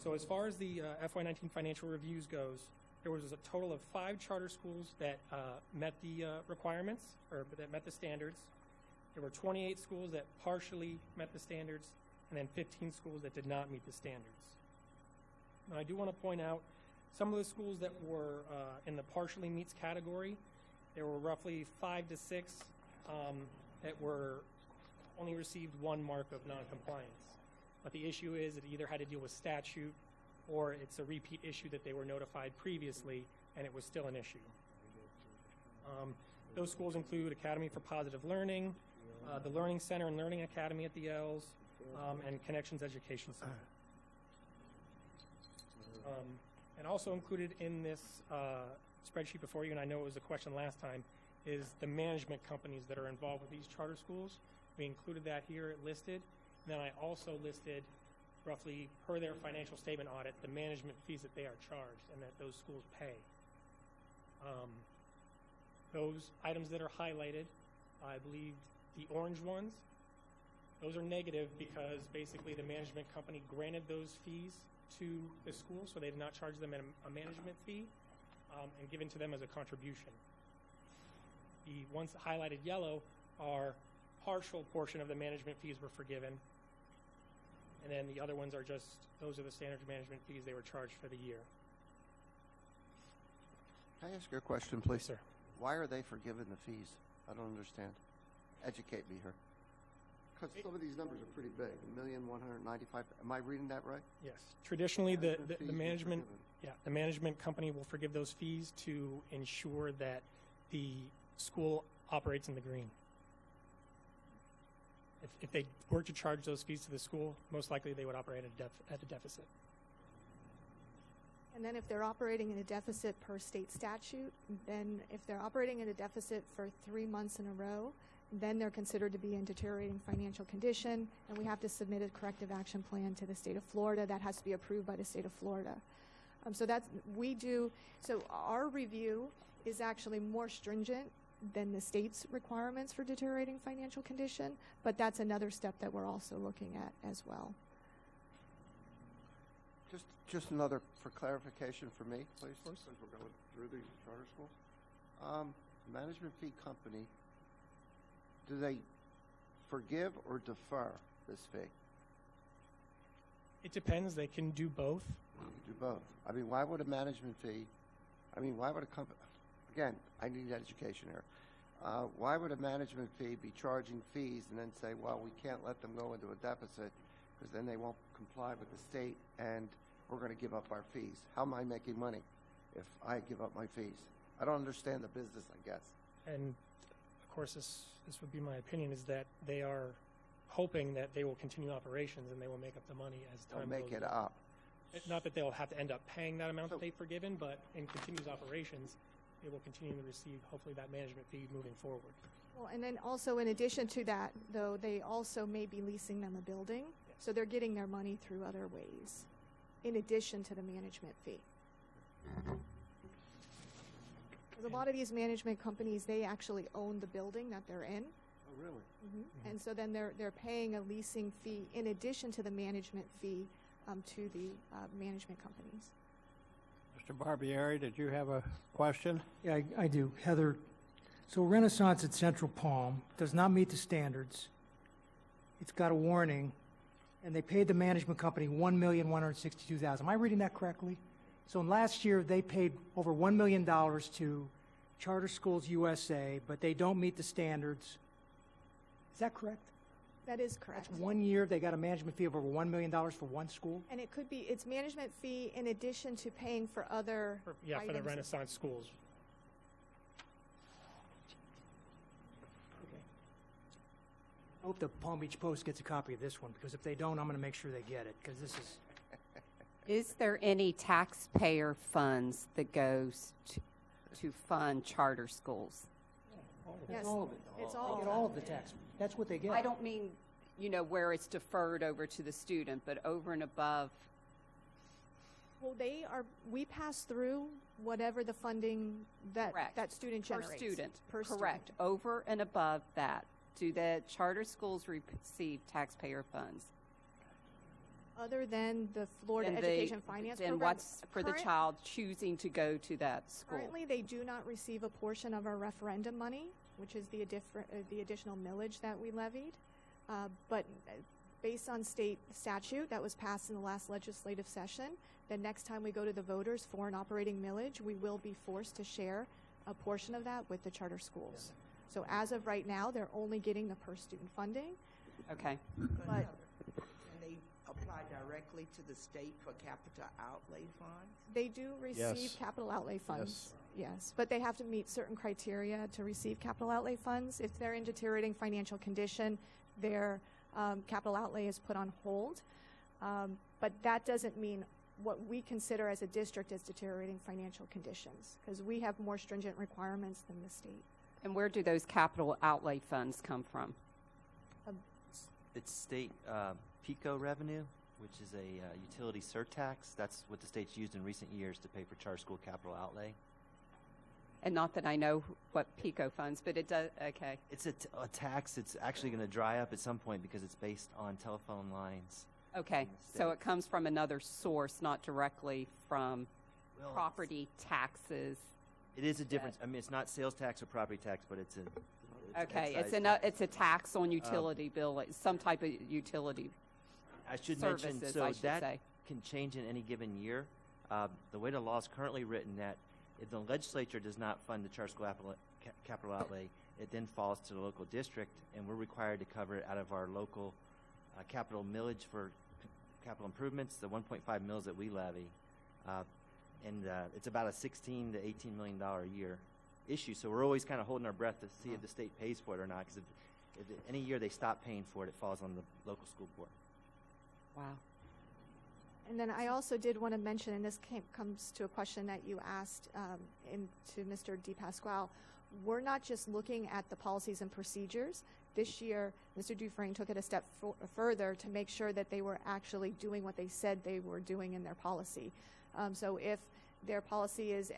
[SPEAKER 13] So as far as the FY19 financial reviews goes, there was a total of 5 charter schools that met the requirements, or that met the standards. There were 28 schools that partially met the standards, and then 15 schools that did not meet the standards. Now, I do want to point out some of the schools that were in the partially meets category. There were roughly 5 to 6 that were only received 1 mark of noncompliance. But the issue is it either had to deal with statute or it's a repeat issue that they were notified previously and it was still an issue. Those schools include Academy for Positive Learning, the Learning Center and Learning Academy at the L's, and Connections Education Center. And also included in this spreadsheet before you, and I know it was a question last time, is the management companies that are involved with these charter schools. We included that here listed. And then I also listed roughly per their financial statement audit the management fees that they are charged and that those schools pay. Those items that are highlighted, I believe the orange ones, those are negative because basically the management company granted those fees to the school, so they did not charge them a management fee and given to them as a contribution. The ones highlighted yellow are partial portion of the management fees were forgiven, and then the other ones are just, those are the standard management fees they were charged for the year.
[SPEAKER 7] Can I ask you a question, please?
[SPEAKER 13] Yes, sir.
[SPEAKER 7] Why are they forgiven the fees? I don't understand. Educate me here. Because some of these numbers are pretty big. 1,195,000. Am I reading that right?
[SPEAKER 13] Yes. Traditionally, the
[SPEAKER 7] fees were
[SPEAKER 13] management,
[SPEAKER 7] forgiven.
[SPEAKER 13] the management company will forgive those fees to ensure that the school operates in the green. If they were to charge those fees to the school, most likely they would operate at a deficit.
[SPEAKER 12] And then if they're operating in a deficit per state statute, then if they're operating in a deficit for 3 months in a row, then they're considered to be in deteriorating financial condition, and we have to submit a corrective action plan to the state of Florida. That has to be approved by the state of Florida. So our review is actually more stringent than the state's requirements for deteriorating financial condition, but that's another step that we're also looking at as well.
[SPEAKER 7] Just another for clarification for me, please, since we're going through these charter schools. Management fee company, do they forgive or defer this fee?
[SPEAKER 13] It depends. They can do both.
[SPEAKER 7] Do both. I mean, why would a management fee, why would a company, again, I need education here. Why would a management fee be charging fees and then say, well, we can't let them go into a deficit because then they won't comply with the state and we're going to give up our fees? How am I making money if I give up my fees? I don't understand the business, I guess.
[SPEAKER 13] And of course, this would be my opinion, is that they are hoping that they will continue operations and they will make up the money as time goes on.
[SPEAKER 7] They'll make it up.
[SPEAKER 13] Not that they'll have to end up paying that amount that they've forgiven, but in continuous operations, they will continue to receive, hopefully, that management fee moving forward.
[SPEAKER 12] Well, and then also in addition to that, though, they also may be leasing them a building, so they're getting their money through other ways, in addition to the management fee. Because a lot of these management companies, they actually own the building that they're in.
[SPEAKER 7] Oh, really?
[SPEAKER 12] Mm-hmm. Mm-hmm. And so then they're paying a leasing fee in addition to the management fee to the management companies.
[SPEAKER 1] Mr. Barbieri, did you have a question?
[SPEAKER 3] Yeah, I do. Heather, so Renaissance at Central Palm does not meet the standards. It's got a warning, and they paid the management company $1,162,000. Am I reading that correctly? So last year, they paid over $1 million to Charter Schools USA, but they don't meet the standards. Is that correct?
[SPEAKER 12] That is correct.
[SPEAKER 3] That's 1 year, they got a management fee of over $1 million for one school?
[SPEAKER 12] And it could be, it's management fee in addition to paying for other
[SPEAKER 13] For the
[SPEAKER 12] items.
[SPEAKER 13] Renaissance schools.
[SPEAKER 3] Okay. I hope the Palm Beach Post gets a copy of this one, because if they don't, I'm going to make sure they get it, because this is...
[SPEAKER 5] Is there any taxpayer funds that goes to fund charter schools?
[SPEAKER 12] Yes,
[SPEAKER 3] all of it.
[SPEAKER 12] it's
[SPEAKER 3] They
[SPEAKER 12] all
[SPEAKER 3] get
[SPEAKER 12] of
[SPEAKER 3] all
[SPEAKER 12] it.
[SPEAKER 3] of the tax. That's what they get.
[SPEAKER 5] I don't mean, where it's deferred over to the student, but over and above.
[SPEAKER 12] Well, we pass through whatever the funding that
[SPEAKER 5] Correct.
[SPEAKER 12] that student
[SPEAKER 5] Per
[SPEAKER 12] generates.
[SPEAKER 5] student.
[SPEAKER 12] Per student.
[SPEAKER 5] Correct. Over and above that, do the charter schools receive taxpayer funds?
[SPEAKER 12] Other than the Florida
[SPEAKER 5] Then
[SPEAKER 12] Education Finance
[SPEAKER 5] Then
[SPEAKER 12] Program.
[SPEAKER 5] what's for the child choosing to go to that school?
[SPEAKER 12] Currently, they do not receive a portion of our referendum money, which is the additional millage that we levied. But based on state statute that was passed in the last legislative session, the next time we go to the voters for an operating millage, we will be forced to share a portion of that with the charter schools. So as of right now, they're only getting the per student funding.
[SPEAKER 5] Okay.
[SPEAKER 12] But
[SPEAKER 11] Can they apply directly to the state for capital outlay funds?
[SPEAKER 12] they do receive capital outlay funds. Yes, but they have to meet certain criteria to receive capital outlay funds. If they're in deteriorating financial condition, their capital outlay is put on hold. But that doesn't mean what we consider as a district as deteriorating financial conditions, because we have more stringent requirements than the state.
[SPEAKER 5] And where do those capital outlay funds come from?
[SPEAKER 2] It's state PICO revenue, which is a utility surtax. That's what the state's used in recent years to pay for charter school capital outlay.
[SPEAKER 5] And not that I know what PICO funds, but it does, okay.
[SPEAKER 2] It's a tax. It's actually going to dry up at some point because it's based on telephone lines.
[SPEAKER 5] Okay, so it comes from another source, not directly from
[SPEAKER 2] Well,
[SPEAKER 5] property taxes.
[SPEAKER 2] It is a difference. I mean, it's not sales tax or property tax, but it's a...
[SPEAKER 5] Okay,
[SPEAKER 2] excise
[SPEAKER 5] it's a tax on utility bill, like some type of utility.
[SPEAKER 2] I should mention,
[SPEAKER 5] services,
[SPEAKER 2] so
[SPEAKER 5] I should
[SPEAKER 2] that
[SPEAKER 5] say.
[SPEAKER 2] can change in any given year. The way the law is currently written, that if the legislature does not fund the charter school capital outlay, it then falls to the local district, and we're required to cover it out of our local capital millage for capital improvements, the 1.5 mils that we levy. And it's about a $16 to $18 million a year issue. So we're always kind of holding our breath to see if the state pays for it or not, because if any year they stop paying for it, it falls on the local school board.
[SPEAKER 5] Wow.
[SPEAKER 12] And then I also did want to mention, and this comes to a question that you asked to Mr. Dipasquale, we're not just looking at the policies and procedures. This year, Mr. Dufresne took it a step further to make sure that they were actually doing what they said they were doing in their policy. So if their policy is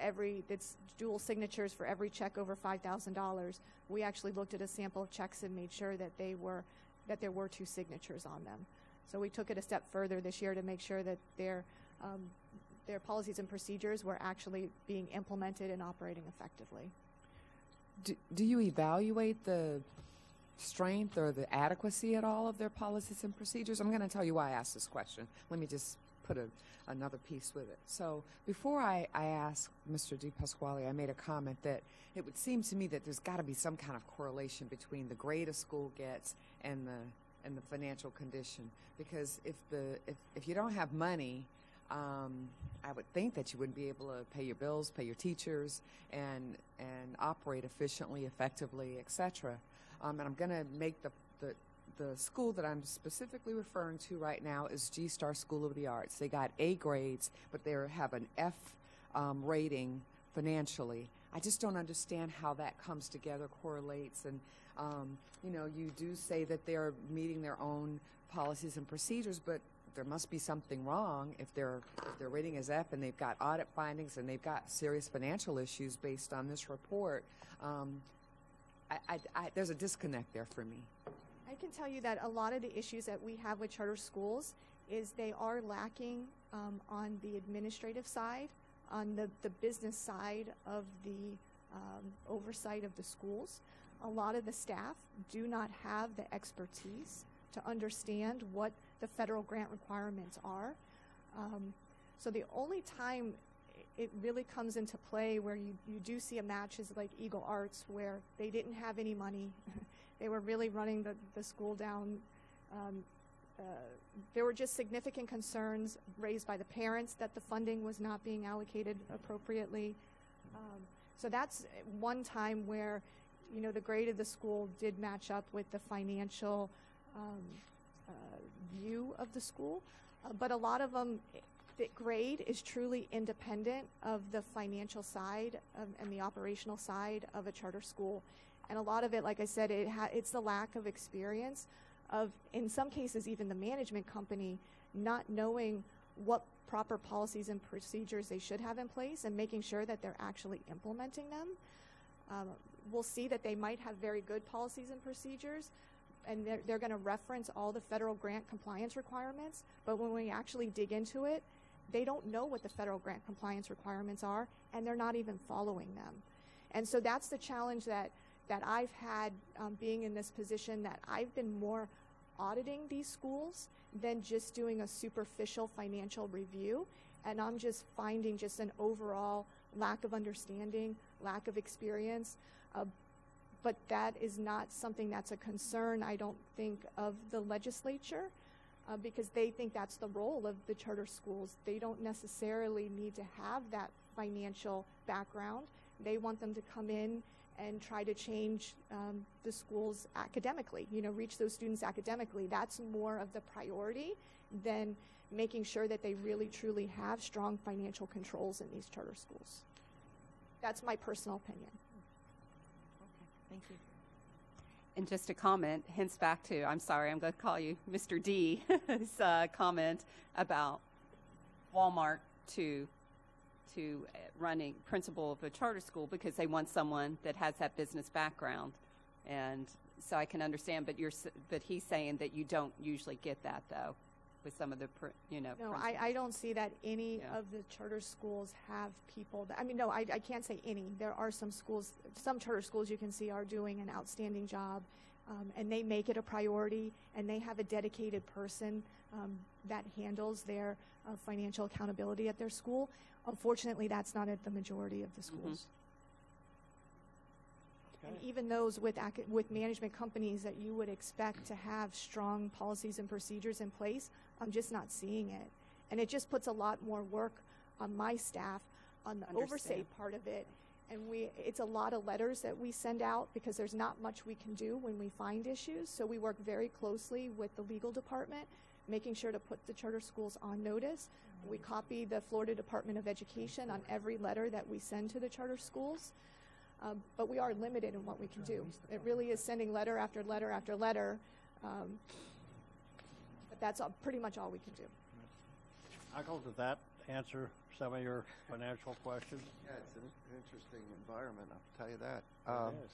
[SPEAKER 12] it's dual signatures for every check over $5,000, we actually looked at a sample of checks and made sure that there were two signatures on them. So we took it a step further this year to make sure that their policies and procedures were actually being implemented and operating effectively.
[SPEAKER 6] Do you evaluate the strength or the adequacy at all of their policies and procedures? I'm going to tell you why I asked this question. Let me just put another piece with it. So before I asked Mr. Dipasquale, I made a comment that it would seem to me that there's got to be some kind of correlation between the grade a school gets and the financial condition. Because if you don't have money, I would think that you wouldn't be able to pay your bills, pay your teachers, and operate efficiently, effectively, etc. And I'm going to make the school that I'm specifically referring to right now is G-Star School of the Arts. They got A grades, but they have an F rating financially. I just don't understand how that comes together, correlates, and you do say that they're meeting their own policies and procedures, but there must be something wrong if their rating is F and they've got audit findings and they've got serious financial issues based on this report. There's a disconnect there for me.
[SPEAKER 12] I can tell you that a lot of the issues that we have with charter schools is they are lacking on the administrative side on the business side of the oversight of the schools. A lot of the staff do not have the expertise to understand what the federal grant requirements are. So the only time it really comes into play where you do see a match is like Eagle Arts, where they didn't have any money. They were really running the school down. There were just significant concerns raised by the parents that the funding was not being allocated appropriately. So that's one time where, you know, the grade of the school did match up with the financial view of the school. But a lot of them, the grade is truly independent of the financial side and the operational side of a charter school. And a lot of it, like I said, it's the lack of experience of, in some cases, even the management company not knowing what proper policies and procedures they should have in place and making sure that they're actually implementing them. We'll see that they might have very good policies and procedures, and they're going to reference all the federal grant compliance requirements, but when we actually dig into it, they don't know what the federal grant compliance requirements are, and they're not even following them. And so that's the challenge that I've had being in this position, that I've been more auditing these schools than just doing a superficial financial review. And I'm just finding just an overall lack of understanding, lack of experience. But that is not something that's a concern, I don't think, of the legislature, because they think that's the role of the charter schools. They don't necessarily need to have that financial background. They want them to come in and try to change the schools academically, you know, reach those students academically. That's more of the priority than making sure that they really truly have strong financial controls in these charter schools. That's my personal opinion.
[SPEAKER 8] Okay, thank you.
[SPEAKER 5] And just a comment, hints back to, I'm sorry, I'm going to call you Mr. D, his comment about Walmart to running principal of a charter school because they want someone that has that business background. And so I can understand, but he's saying that you don't usually get that, though, with some of the,
[SPEAKER 12] No,
[SPEAKER 5] principals.
[SPEAKER 12] I don't see that any of the charter schools have people that, I mean, no, I can't say any. There are some schools, some charter schools you can see are doing an outstanding job, and they make it a priority, and they have a dedicated person that handles their financial accountability at their school. Unfortunately, that's not at the majority of the schools.
[SPEAKER 1] Okay.
[SPEAKER 12] And even those with management companies that you would expect to have strong policies and procedures in place, I'm just not seeing it. And it just puts a lot more work on my staff on the oversight part of it. And it's a lot of letters that we send out because there's not much we can do when we find issues. So we work very closely with the legal department, making sure to put the charter schools on notice. We copy the Florida Department of Education on every letter that we send to the charter schools. But we are limited in what we can do. It really is sending letter after letter after letter. But that's pretty much all we can do.
[SPEAKER 1] Michael, did that answer some of your financial questions?
[SPEAKER 7] Yeah, it's an interesting environment, I'll tell you that.
[SPEAKER 1] It is.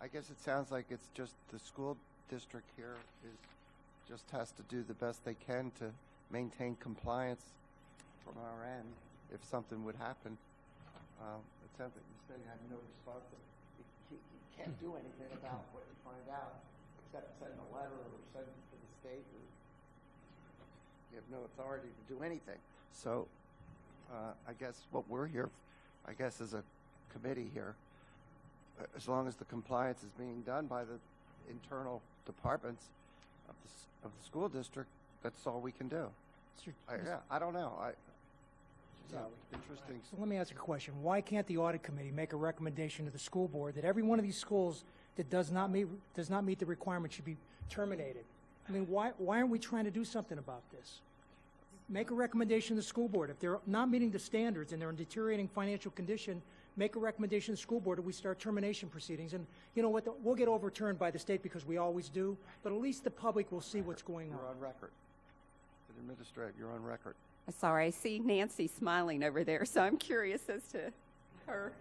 [SPEAKER 7] I guess it sounds like it's just the school district here just has to do the best they can to maintain compliance from our end if something would happen. It sounds like you said you had no responsibility. You can't do anything about what you find out except send a letter or send it to the state. You have no authority to do anything. So I guess what we're here, I guess, as a committee here, as long as the compliance is being done by the internal departments of the school district, that's all we can do. I don't know. Interesting.
[SPEAKER 3] So let me ask you a question. Why can't the audit committee make a recommendation to the school board that every one of these schools that does not meet the requirement should be terminated? I mean, why aren't we trying to do something about this? Make a recommendation to the school board. If they're not meeting the standards and they're in deteriorating financial condition, make a recommendation to the school board that we start termination proceedings. And you know what? We'll get overturned by the state because we always do, but at least the public will see what's going on.
[SPEAKER 7] You're on record. The administrator, you're on record.
[SPEAKER 5] Sorry, I see Nancy smiling over there, so I'm curious as to her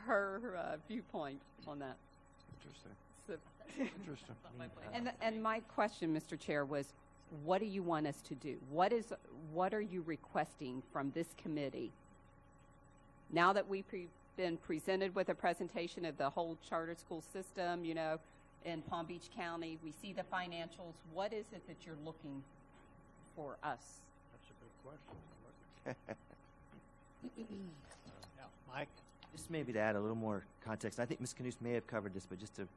[SPEAKER 5] her viewpoint on that.
[SPEAKER 7] Interesting.
[SPEAKER 5] So,
[SPEAKER 7] Interesting.
[SPEAKER 5] and my question, Mr. Chair, was what do you want us to do? What are you requesting from this committee? Now that we've been presented with a presentation of the whole charter school system, you know, in Palm Beach County, we see the financials. What is it that you're looking for us?
[SPEAKER 1] That's a good question. Yeah, Mike?
[SPEAKER 2] Just maybe to add a little more context, I think Ms. Knust may have covered this, but just to,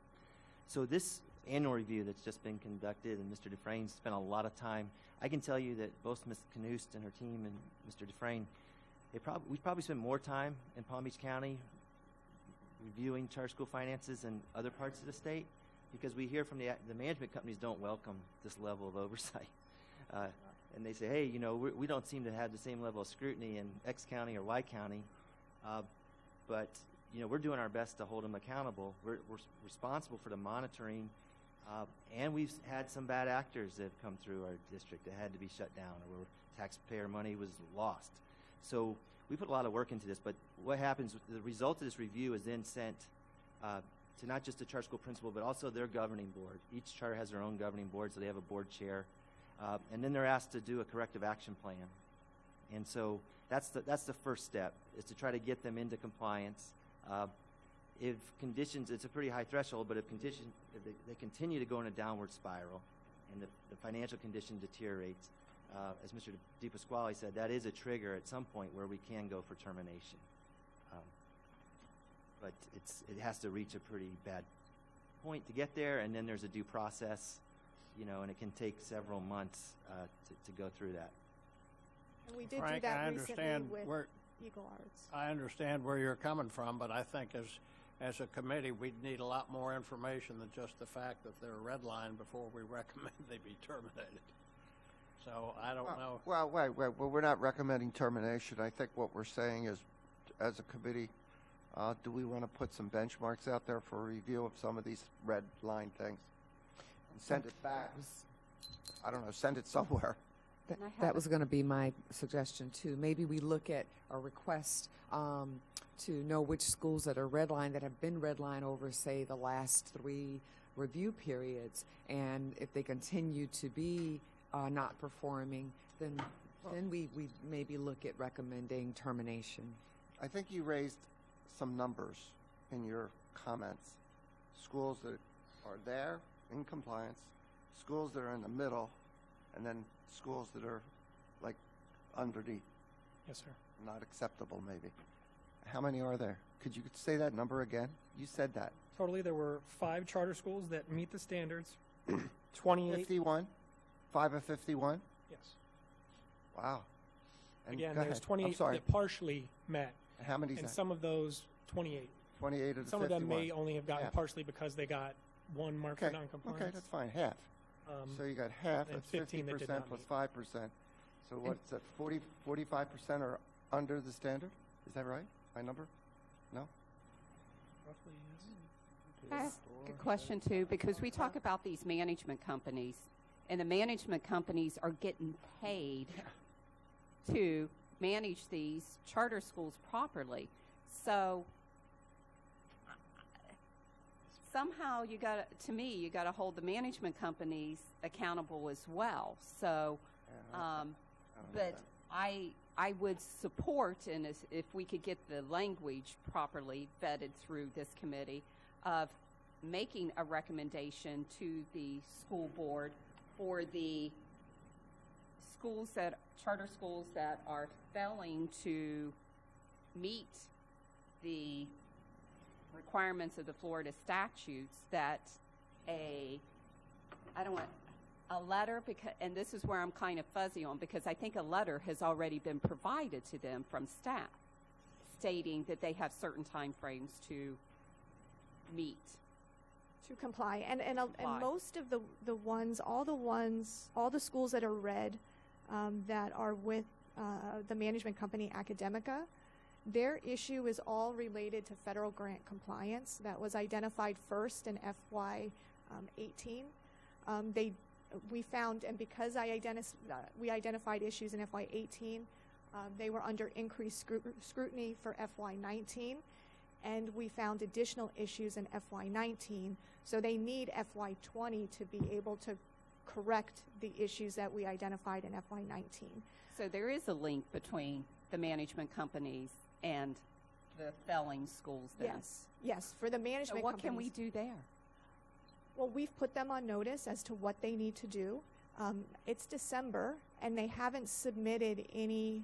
[SPEAKER 2] so this annual review that's just been conducted, and Mr. Dufresne spent a lot of time. I can tell you that both Ms. Knust and her team and Mr. Dufresne, we probably spend more time in Palm Beach County reviewing charter school finances than other parts of the state, because we hear from the management companies don't welcome this level of oversight. And they say, hey, you know, we don't seem to have the same level of scrutiny in X county or Y county, but, you know, we're doing our best to hold them accountable. We're responsible for the monitoring, and we've had some bad actors that have come through our district that had to be shut down or where taxpayer money was lost. So we put a lot of work into this, but what happens, the result of this review is then sent to not just the charter school principal, but also their governing board. Each charter has their own governing board, so they have a board chair. And then they're asked to do a corrective action plan. And so that's the first step, is to try to get them into compliance. If conditions, it's a pretty high threshold, but if they continue to go in a downward spiral and the financial condition deteriorates, as Mr. Dipasquale said, that is a trigger at some point where we can go for termination. But it has to reach a pretty bad point to get there, and then there's a due process, you know, and it can take several months to go through that.
[SPEAKER 12] And we did
[SPEAKER 1] Frank,
[SPEAKER 12] do that
[SPEAKER 1] I
[SPEAKER 12] recently
[SPEAKER 1] understand
[SPEAKER 12] with Eagle Arts.
[SPEAKER 1] I understand where you're coming from, but I think as a committee, we'd need a lot more information than just the fact that they're a red line before we recommend they be terminated. So I don't know.
[SPEAKER 7] Well, wait. Well, we're not recommending termination. I think what we're saying is, as a committee, do we want to put some benchmarks out there for review of some of these red line things and send it back? I don't know, send it somewhere.
[SPEAKER 6] That was going to be my suggestion too. Maybe we look at a request to know which schools that are redlined, that have been redlined over, say, the last 3 review periods, and if they continue to be not performing, then we maybe look at recommending termination.
[SPEAKER 7] I think you raised some numbers in your comments. Schools that are there in compliance, schools that are in the middle, and then schools that are like underneath.
[SPEAKER 13] Yes, sir.
[SPEAKER 7] Not acceptable, maybe. How many are there? Could you say that number again? You said that.
[SPEAKER 13] Totally, there were 5 charter schools that meet the standards. 28.
[SPEAKER 7] 51? 5 of 51?
[SPEAKER 13] Yes.
[SPEAKER 7] Wow. And
[SPEAKER 13] Again,
[SPEAKER 7] go
[SPEAKER 13] there's
[SPEAKER 7] ahead.
[SPEAKER 13] 28 that partially met.
[SPEAKER 7] And how many is
[SPEAKER 13] And
[SPEAKER 7] that?
[SPEAKER 13] some of those, 28.
[SPEAKER 7] 28 of the 51.
[SPEAKER 13] Some of them may only have gotten
[SPEAKER 7] Half.
[SPEAKER 13] partially because they got 1 mark for noncompliance.
[SPEAKER 7] Okay, that's fine. Half. So you got half.
[SPEAKER 13] and
[SPEAKER 7] That's
[SPEAKER 13] 15 that did
[SPEAKER 7] 50%
[SPEAKER 13] not
[SPEAKER 7] plus
[SPEAKER 13] meet.
[SPEAKER 7] 5%. So what's that? 45% are under the standard? Is that right? My number? No?
[SPEAKER 13] Roughly, yes.
[SPEAKER 5] Can I ask a question too? Because we talk about these management companies, and the management companies are getting paid to manage these charter schools properly. So somehow you got to hold the management companies accountable as well. So, but I would support, and if we could get the language properly vetted through this committee, of making a recommendation to the school board for the charter schools that are failing to meet the requirements of the Florida statutes, that a letter, because, and this is where I'm kind of fuzzy on, because I think a letter has already been provided to them from staff stating that they have certain time frames to meet.
[SPEAKER 12] To comply. And
[SPEAKER 5] Comply.
[SPEAKER 12] most of all the schools that are red, that are with the management company Academica, their issue is all related to federal grant compliance that was identified first in FY 18. We found, and because we identified issues in FY 18, they were under increased scrutiny for FY 19, and we found additional issues in FY 19. So they need FY 20 to be able to correct the issues that we identified in FY19.
[SPEAKER 5] So there is a link between the management companies and the failing schools then?
[SPEAKER 12] Yes, for the management
[SPEAKER 5] So what can we
[SPEAKER 12] companies.
[SPEAKER 5] do there?
[SPEAKER 12] Well, we've put them on notice as to what they need to do. It's December, and they haven't submitted any,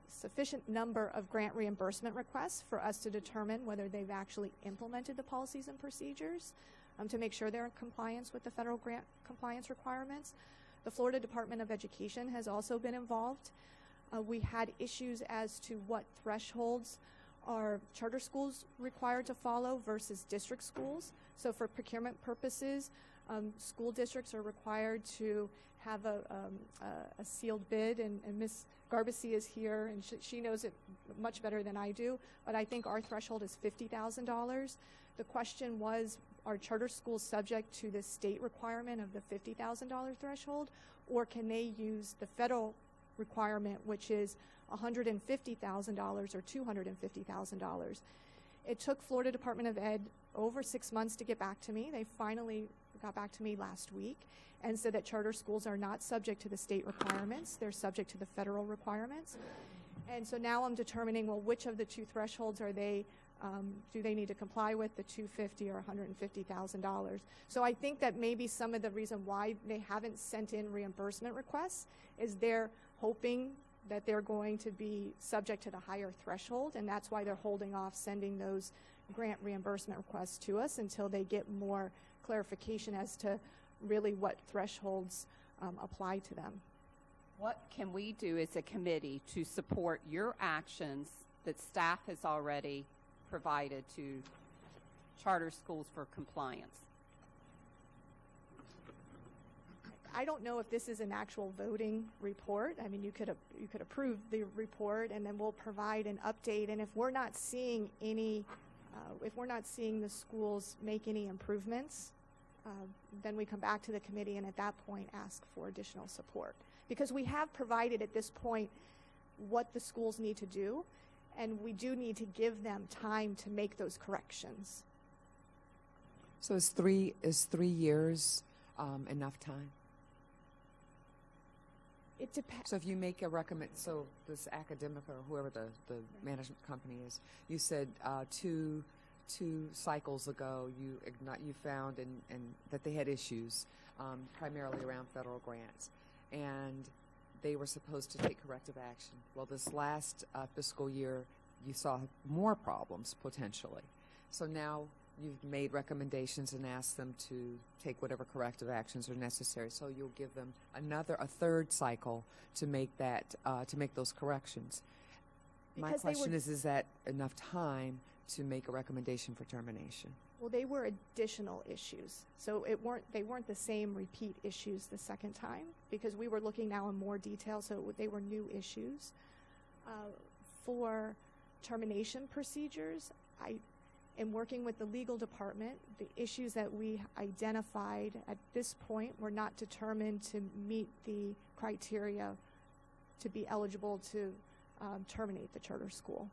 [SPEAKER 12] sufficient number of grant reimbursement requests for us to determine whether they've actually implemented the policies and procedures to make sure they're in compliance with the federal grant compliance requirements. The Florida Department of Education has also been involved. We had issues as to what thresholds are charter schools required to follow versus district schools. So for procurement purposes, school districts are required to have a sealed bid, and Ms. Garbisi is here, and she knows it much better than I do, but I think our threshold is $50,000. The question was, are charter schools subject to the state requirement of the $50,000 threshold, or can they use the federal requirement, which is $150,000 or $250,000? It took Florida Department of Ed over 6 months to get back to me. They finally got back to me last week and said that charter schools are not subject to the state requirements. They're subject to the federal requirements. And so now I'm determining, well, which of the two thresholds are they, do they need to comply with, the $250,000 or $150,000? So I think that maybe some of the reason why they haven't sent in reimbursement requests is they're hoping that they're going to be subject to the higher threshold, and that's why they're holding off sending those grant reimbursement requests to us until they get more clarification as to really what thresholds apply to them.
[SPEAKER 5] What can we do as a committee to support your actions that staff has already provided to charter schools for compliance?
[SPEAKER 12] I don't know if this is an actual voting report. I mean, you could approve the report, and then we'll provide an update. And if we're not seeing any, if we're not seeing the schools make any improvements, then we come back to the committee and at that point ask for additional support. Because we have provided at this point what the schools need to do, and we do need to give them time to make those corrections.
[SPEAKER 6] So is 3 years enough time?
[SPEAKER 12] It depends.
[SPEAKER 6] So if you make a so this academic or whoever the management company is, you said two cycles ago you found and that they had issues primarily around federal grants, and they were supposed to take corrective action. Well, this last fiscal year you saw more problems potentially. So now you've made recommendations and asked them to take whatever corrective actions are necessary. So you'll give them a third cycle to make those corrections. My
[SPEAKER 12] Because
[SPEAKER 6] question is that enough time to make a recommendation for termination?
[SPEAKER 12] Well, they were additional issues. So they weren't the same repeat issues the second time, because we were looking now in more detail, so they were new issues. For termination procedures, in working with the legal department, the issues that we identified at this point were not determined to meet the criteria to be eligible to terminate the charter school.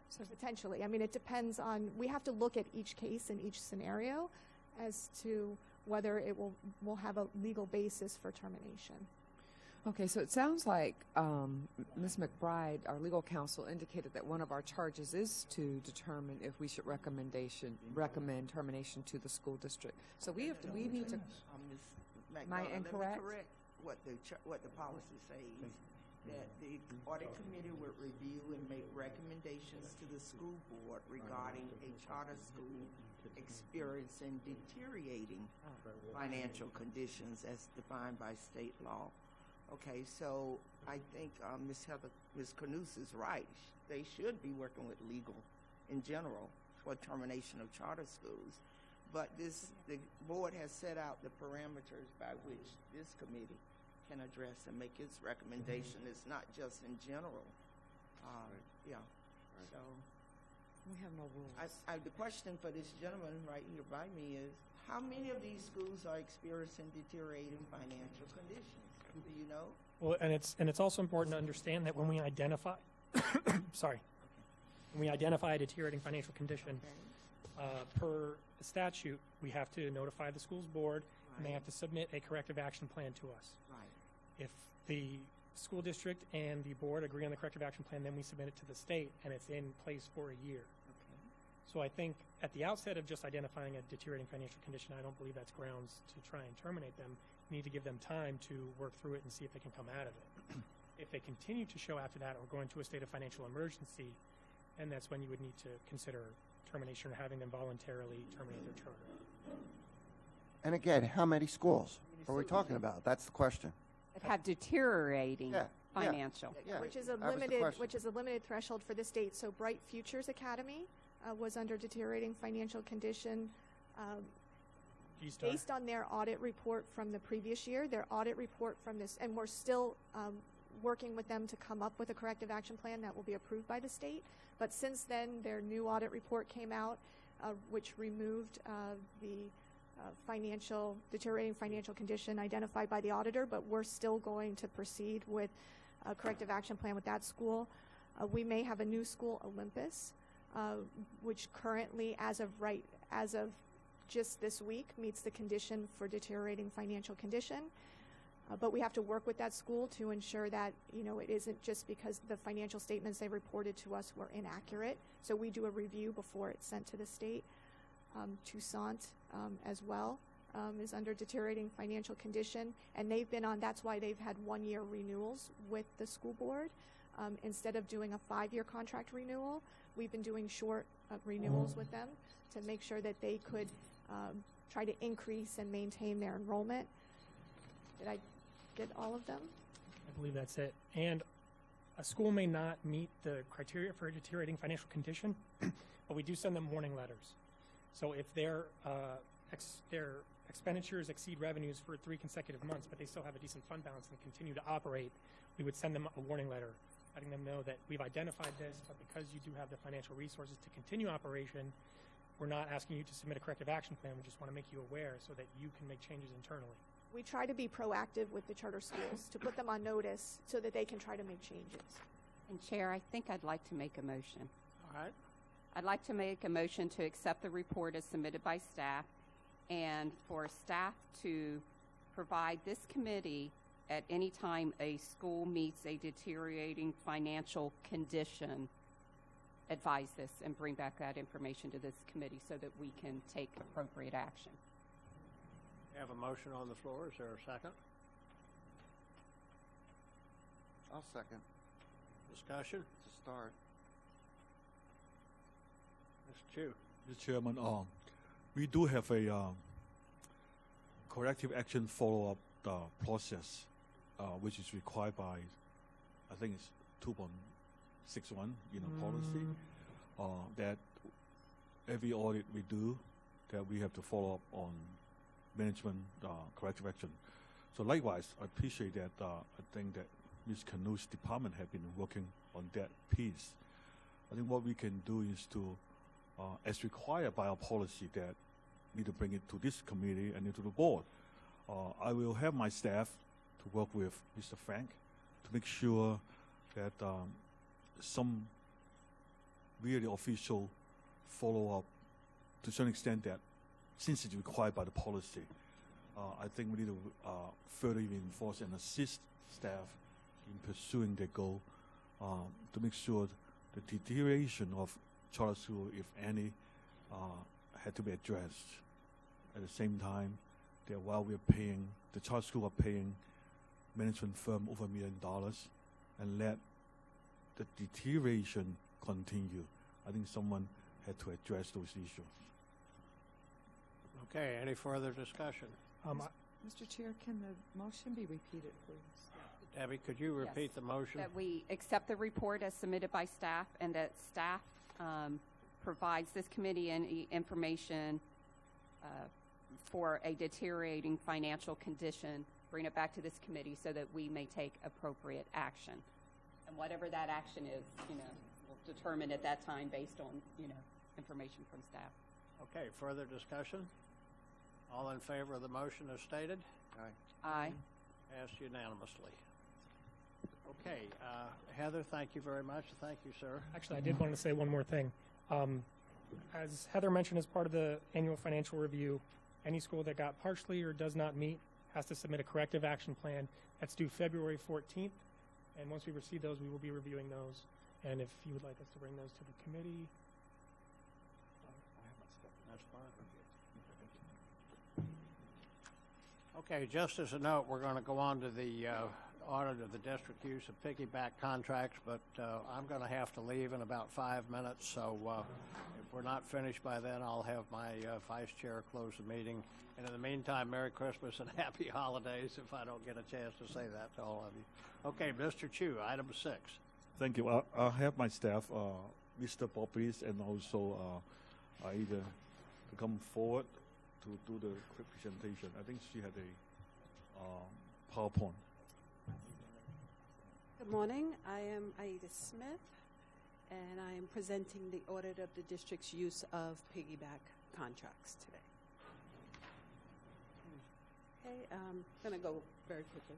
[SPEAKER 12] So potentially, I mean, it depends on, we have to look at each case and each scenario as to whether it will have a legal basis for termination.
[SPEAKER 6] Okay, so it sounds like Ms. McBride, our legal counsel, indicated that one of our charges is to determine if we should recommend termination to the school district. So we need to. Am I incorrect?
[SPEAKER 11] Let me correct what the policy says. That the audit committee would review and make recommendations to the school board regarding a charter school experiencing deteriorating financial conditions as defined by state law. Okay, so I think Ms. Canus is right. They should be working with legal in general for termination of charter schools. But the board has set out the parameters by which this committee can address and make its recommendation. It's not just in general. Yeah. So
[SPEAKER 6] we have no rules.
[SPEAKER 11] The question for this gentleman right here by me is, how many of these schools are experiencing deteriorating financial conditions? Do you know?
[SPEAKER 13] Well, and it's also important to understand that when we identify, when we identify a deteriorating financial condition, per statute, we have to notify the school's board, and they
[SPEAKER 6] Right.
[SPEAKER 13] have to submit a corrective action plan to us.
[SPEAKER 6] Right.
[SPEAKER 13] If the school district and the board agree on the corrective action plan, then we submit it to the state, and it's in place for a year.
[SPEAKER 6] Okay.
[SPEAKER 13] So I think at the outset of just identifying a deteriorating financial condition, I don't believe that's grounds to try and terminate them. We need to give them time to work through it and see if they can come out of it. If they continue to show after that or go into a state of financial emergency, then that's when you would need to consider termination or having them voluntarily terminate their charter.
[SPEAKER 7] And again, how many schools are we talking about? That's the question.
[SPEAKER 5] That have deteriorating
[SPEAKER 7] Yeah, yeah.
[SPEAKER 5] financial.
[SPEAKER 7] Yeah,
[SPEAKER 12] Which is a
[SPEAKER 7] that was the
[SPEAKER 12] limited,
[SPEAKER 7] question.
[SPEAKER 12] which is a limited threshold for the state. So Bright Futures Academy was under deteriorating financial condition.
[SPEAKER 13] G-Star.
[SPEAKER 12] Based on their audit report from the previous year, their audit report from this, and we're still working with them to come up with a corrective action plan that will be approved by the state. But since then, their new audit report came out, which removed the deteriorating financial condition identified by the auditor, but we're still going to proceed with a corrective action plan with that school. We may have a new school, Olympus, which currently, as of just this week, meets the condition for deteriorating financial condition. But we have to work with that school to ensure that, it isn't just because the financial statements they reported to us were inaccurate. So we do a review before it's sent to the state. Toussaint as well is under deteriorating financial condition. And that's why they've had 1-year renewals with the school board. Instead of doing a 5-year contract renewal, we've been doing short renewals with them to make sure that they could try to increase and maintain their enrollment. Did I get all of them?
[SPEAKER 13] I believe that's it. And a school may not meet the criteria for a deteriorating financial condition, but we do send them warning letters. So if their expenditures exceed revenues for 3 consecutive months, but they still have a decent fund balance and continue to operate, we would send them a warning letter, letting them know that we've identified this, but because you do have the financial resources to continue operation, we're not asking you to submit a corrective action plan. We just want to make you aware so that you can make changes internally.
[SPEAKER 12] We try to be proactive with the charter schools to put them on notice so that they can try to make changes.
[SPEAKER 5] And Chair, I think I'd like to make a motion.
[SPEAKER 1] All right.
[SPEAKER 5] I'd like to make a motion to accept the report as submitted by staff and for staff to provide this committee at any time a school meets a deteriorating financial condition, advise this and bring back that information to this committee so that we can take appropriate action.
[SPEAKER 1] We have a motion on the floor. Is there a second?
[SPEAKER 7] I'll second
[SPEAKER 1] Discussion?
[SPEAKER 7] to start.
[SPEAKER 1] Mr. Chu.
[SPEAKER 9] Mr. Chairman, we do have a corrective action follow-up process, which is required by, I think it's 2.61, policy, that every audit we do, that we have to follow up on management corrective action. So likewise, I appreciate that. I think that Ms. Canu's department have been working on that piece. I think what we can do is to, as required by our policy, that we need to bring it to this committee and to the board. I will have my staff to work with Mr. Frank to make sure that some really official follow-up to a certain extent that since it's required by the policy, I think we need to further reinforce and assist staff in pursuing their goal to make sure the deterioration of charter school, if any, had to be addressed. At the same time, that while we're paying, the charter school are paying management firm over $1 million and let the deterioration continue, I think someone had to address those issues.
[SPEAKER 1] Okay, any further discussion?
[SPEAKER 6] Mr. Chair, can the motion be repeated, please?
[SPEAKER 1] Debbie, could you repeat
[SPEAKER 5] Yes.
[SPEAKER 1] the motion?
[SPEAKER 5] That we accept the report as submitted by staff and that staff provides this committee any information for a deteriorating financial condition, bring it back to this committee so that we may take appropriate action. And whatever that action is, we'll determine at that time based on, information from staff.
[SPEAKER 1] Okay, further discussion? All in favor of the motion as stated?
[SPEAKER 5] Aye.
[SPEAKER 1] Passed unanimously. Okay, Heather, thank you very much. Thank you, sir.
[SPEAKER 13] Actually, I did want to say one more thing. As Heather mentioned, as part of the annual financial review, any school that got partially or does not meet has to submit a corrective action plan. That's due February 14th. And once we receive those, we will be reviewing those. And if you would like us to bring those to the committee.
[SPEAKER 1] That's fine. Okay, just as a note, we're going to go on to the audit of the district use of piggyback contracts, but I'm going to have to leave in about 5 minutes, so if we're not finished by then, I'll have my vice chair close the meeting. And in the meantime, Merry Christmas and Happy Holidays if I don't get a chance to say that to all of you. Okay, Mr. Chu, item 6.
[SPEAKER 9] Thank you. I'll have my staff, Mr. Bobris, and also Aida, to come forward to do the quick presentation. I think she had a PowerPoint.
[SPEAKER 14] Good morning. I am Aida Smith, and I am presenting the audit of the district's use of piggyback contracts today. Okay, I'm going to go very quickly.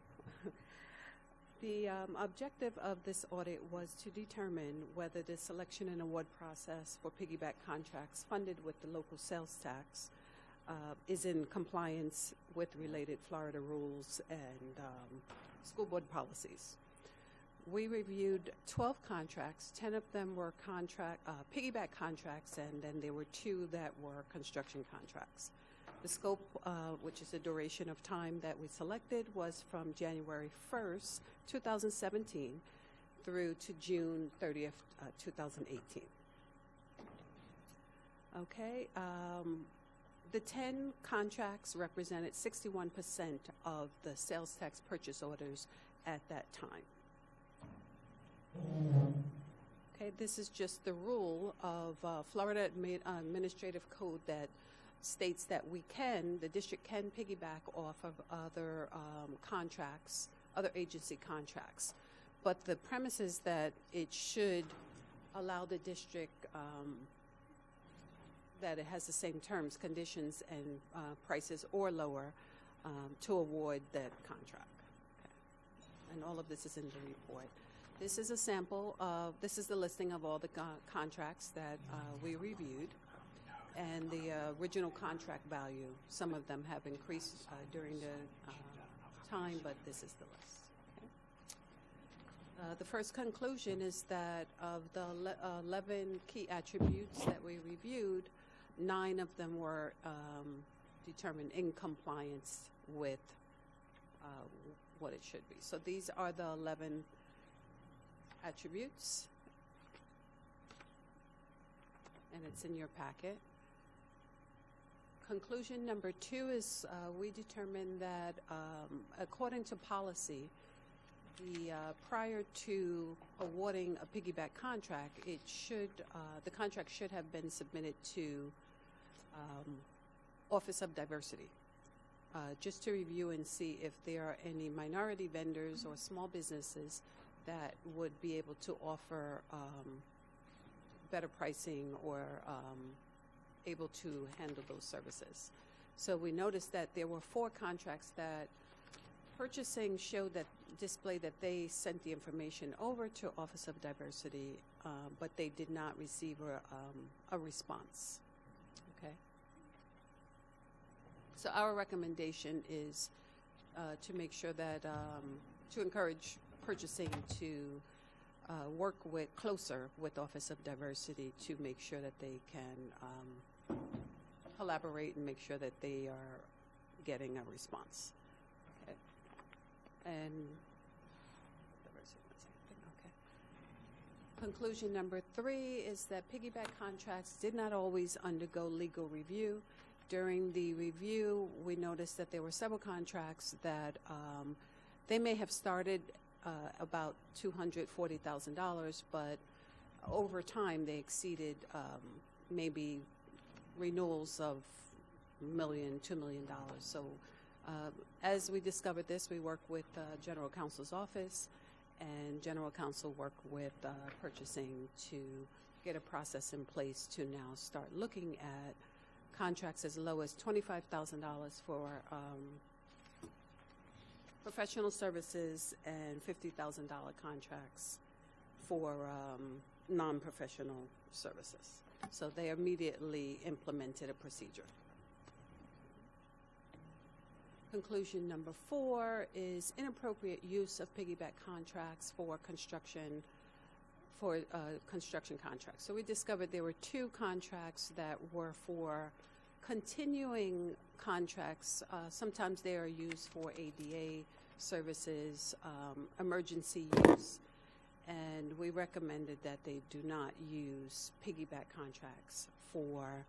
[SPEAKER 14] The objective of this audit was to determine whether the selection and award process for piggyback contracts funded with the local sales tax is in compliance with related Florida rules and school board policies. We reviewed 12 contracts. 10 of them were piggyback contracts, and then there were 2 that were construction contracts. The scope, which is the duration of time that we selected, was from January 1st, 2017 through to June 30th, 2018. Okay, the 10 contracts represented 61% of the sales tax purchase orders at that time. Okay, this is just the rule of Florida Administrative Code that states that the district can piggyback off of other contracts, other agency contracts. But the premise is that it should allow the district that it has the same terms, conditions, and prices or lower to award that contract. Okay. And all of this is in the report. This is a sample of, this is the listing of all the contracts that we reviewed. And the original contract value, some of them have increased during the time, but this is the list. Okay. The first conclusion is that of the 11 key attributes that we reviewed, 9 of them were determined in compliance with what it should be. So these are the 11 attributes, and it's in your packet. Conclusion number 2 is we determined that according to policy, prior to awarding a piggyback contract, the contract should have been submitted to Office of Diversity, just to review and see if there are any minority vendors or small businesses that would be able to offer better pricing or able to handle those services. So we noticed that there were 4 contracts that purchasing showed that displayed that they sent the information over to Office of Diversity, but they did not receive a response. Okay. So our recommendation is to make sure that to encourage purchasing to work closer with Office of Diversity to make sure that they can collaborate and make sure that they are getting a response. Okay. And conclusion number 3 is that piggyback contracts did not always undergo legal review. During the review, we noticed that there were several contracts that they may have started about $240,000, but over time they exceeded maybe renewals of $1 million, $2 million. So as we discovered this, we worked with General Counsel's office, and General Counsel worked with purchasing to get a process in place to now start looking at contracts as low as $25,000 for professional services and $50,000 contracts for non-professional services. So they immediately implemented a procedure. Conclusion number 4 is inappropriate use of piggyback contracts for construction contracts. So we discovered there were 2 contracts that were for continuing contracts. Sometimes they are used for ADA services, emergency use, and we recommended that they do not use piggyback contracts for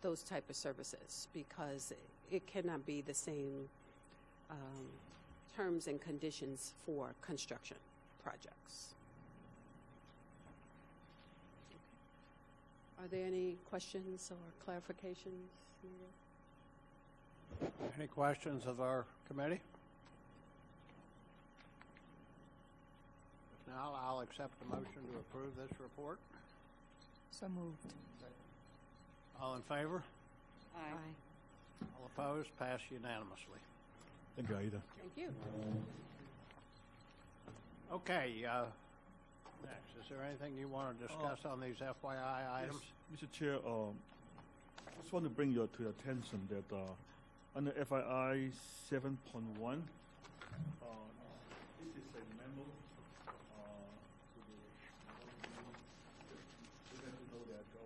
[SPEAKER 14] those type of services because it cannot be the same terms and conditions for construction projects. Are there any questions or clarifications needed?
[SPEAKER 1] Any questions of our committee? If not, I'll accept the motion to approve this report.
[SPEAKER 6] So moved.
[SPEAKER 1] All in favor?
[SPEAKER 14] Aye.
[SPEAKER 1] All opposed? Passed unanimously.
[SPEAKER 9] Thank you, Aida.
[SPEAKER 14] Thank you.
[SPEAKER 1] Okay, next, is there anything you want to discuss on these FYI items?
[SPEAKER 9] Yes, Mr. Chair, I just want to bring to your attention that under FII 7.1, this is a memo to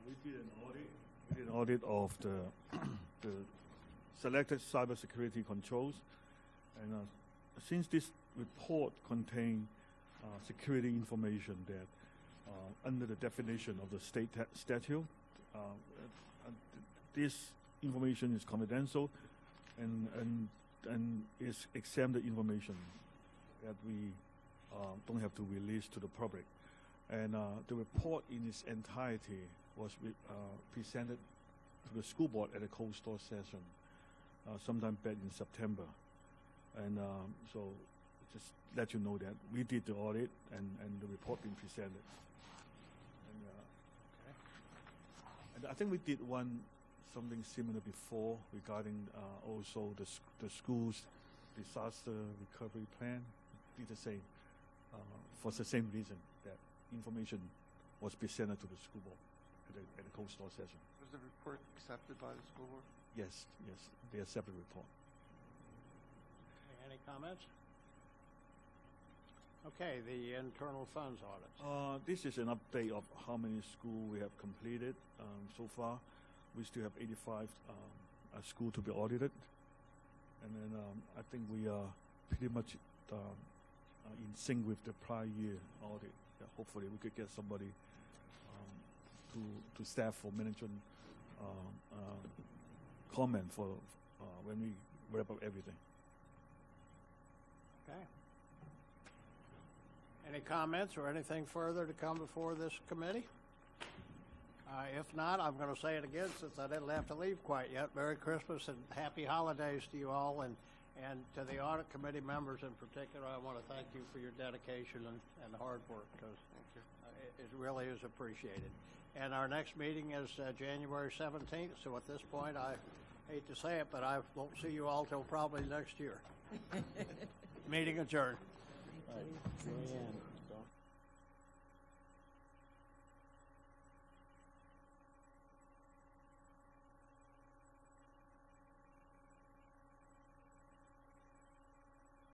[SPEAKER 9] we did an audit. We did an audit of the selected cybersecurity controls, and since this report contains security information that under the definition of the state statute, this information is confidential and is exempted information that we don't have to release to the public. And the report in its entirety was presented to the school board at a cold store session sometime back in September. And so just let you know that we did the audit and the report being presented. And I think we did something similar before regarding also the school's disaster recovery plan. Did the same for the same reason that information was presented to the school board at the cold store session.
[SPEAKER 7] Was the report accepted by the school board?
[SPEAKER 9] Yes, they accepted the report.
[SPEAKER 1] Any comments? Okay, the internal funds audits.
[SPEAKER 9] This is an update of how many schools we have completed so far. We still have 85 schools to be audited. And then I think we are pretty much in sync with the prior year audit. Hopefully we could get somebody to staff for management comment for when we wrap up everything.
[SPEAKER 1] Okay. Any comments or anything further to come before this committee? If not, I'm going to say it again since I didn't have to leave quite yet. Merry Christmas and happy holidays to you all, and to the audit committee members in particular. I want to thank you for your dedication and hard work, because it really is appreciated. And our next meeting is January 17th, so at this point, I hate to say it, but I won't see you all till probably next year. Meeting adjourned.
[SPEAKER 8] Thank you.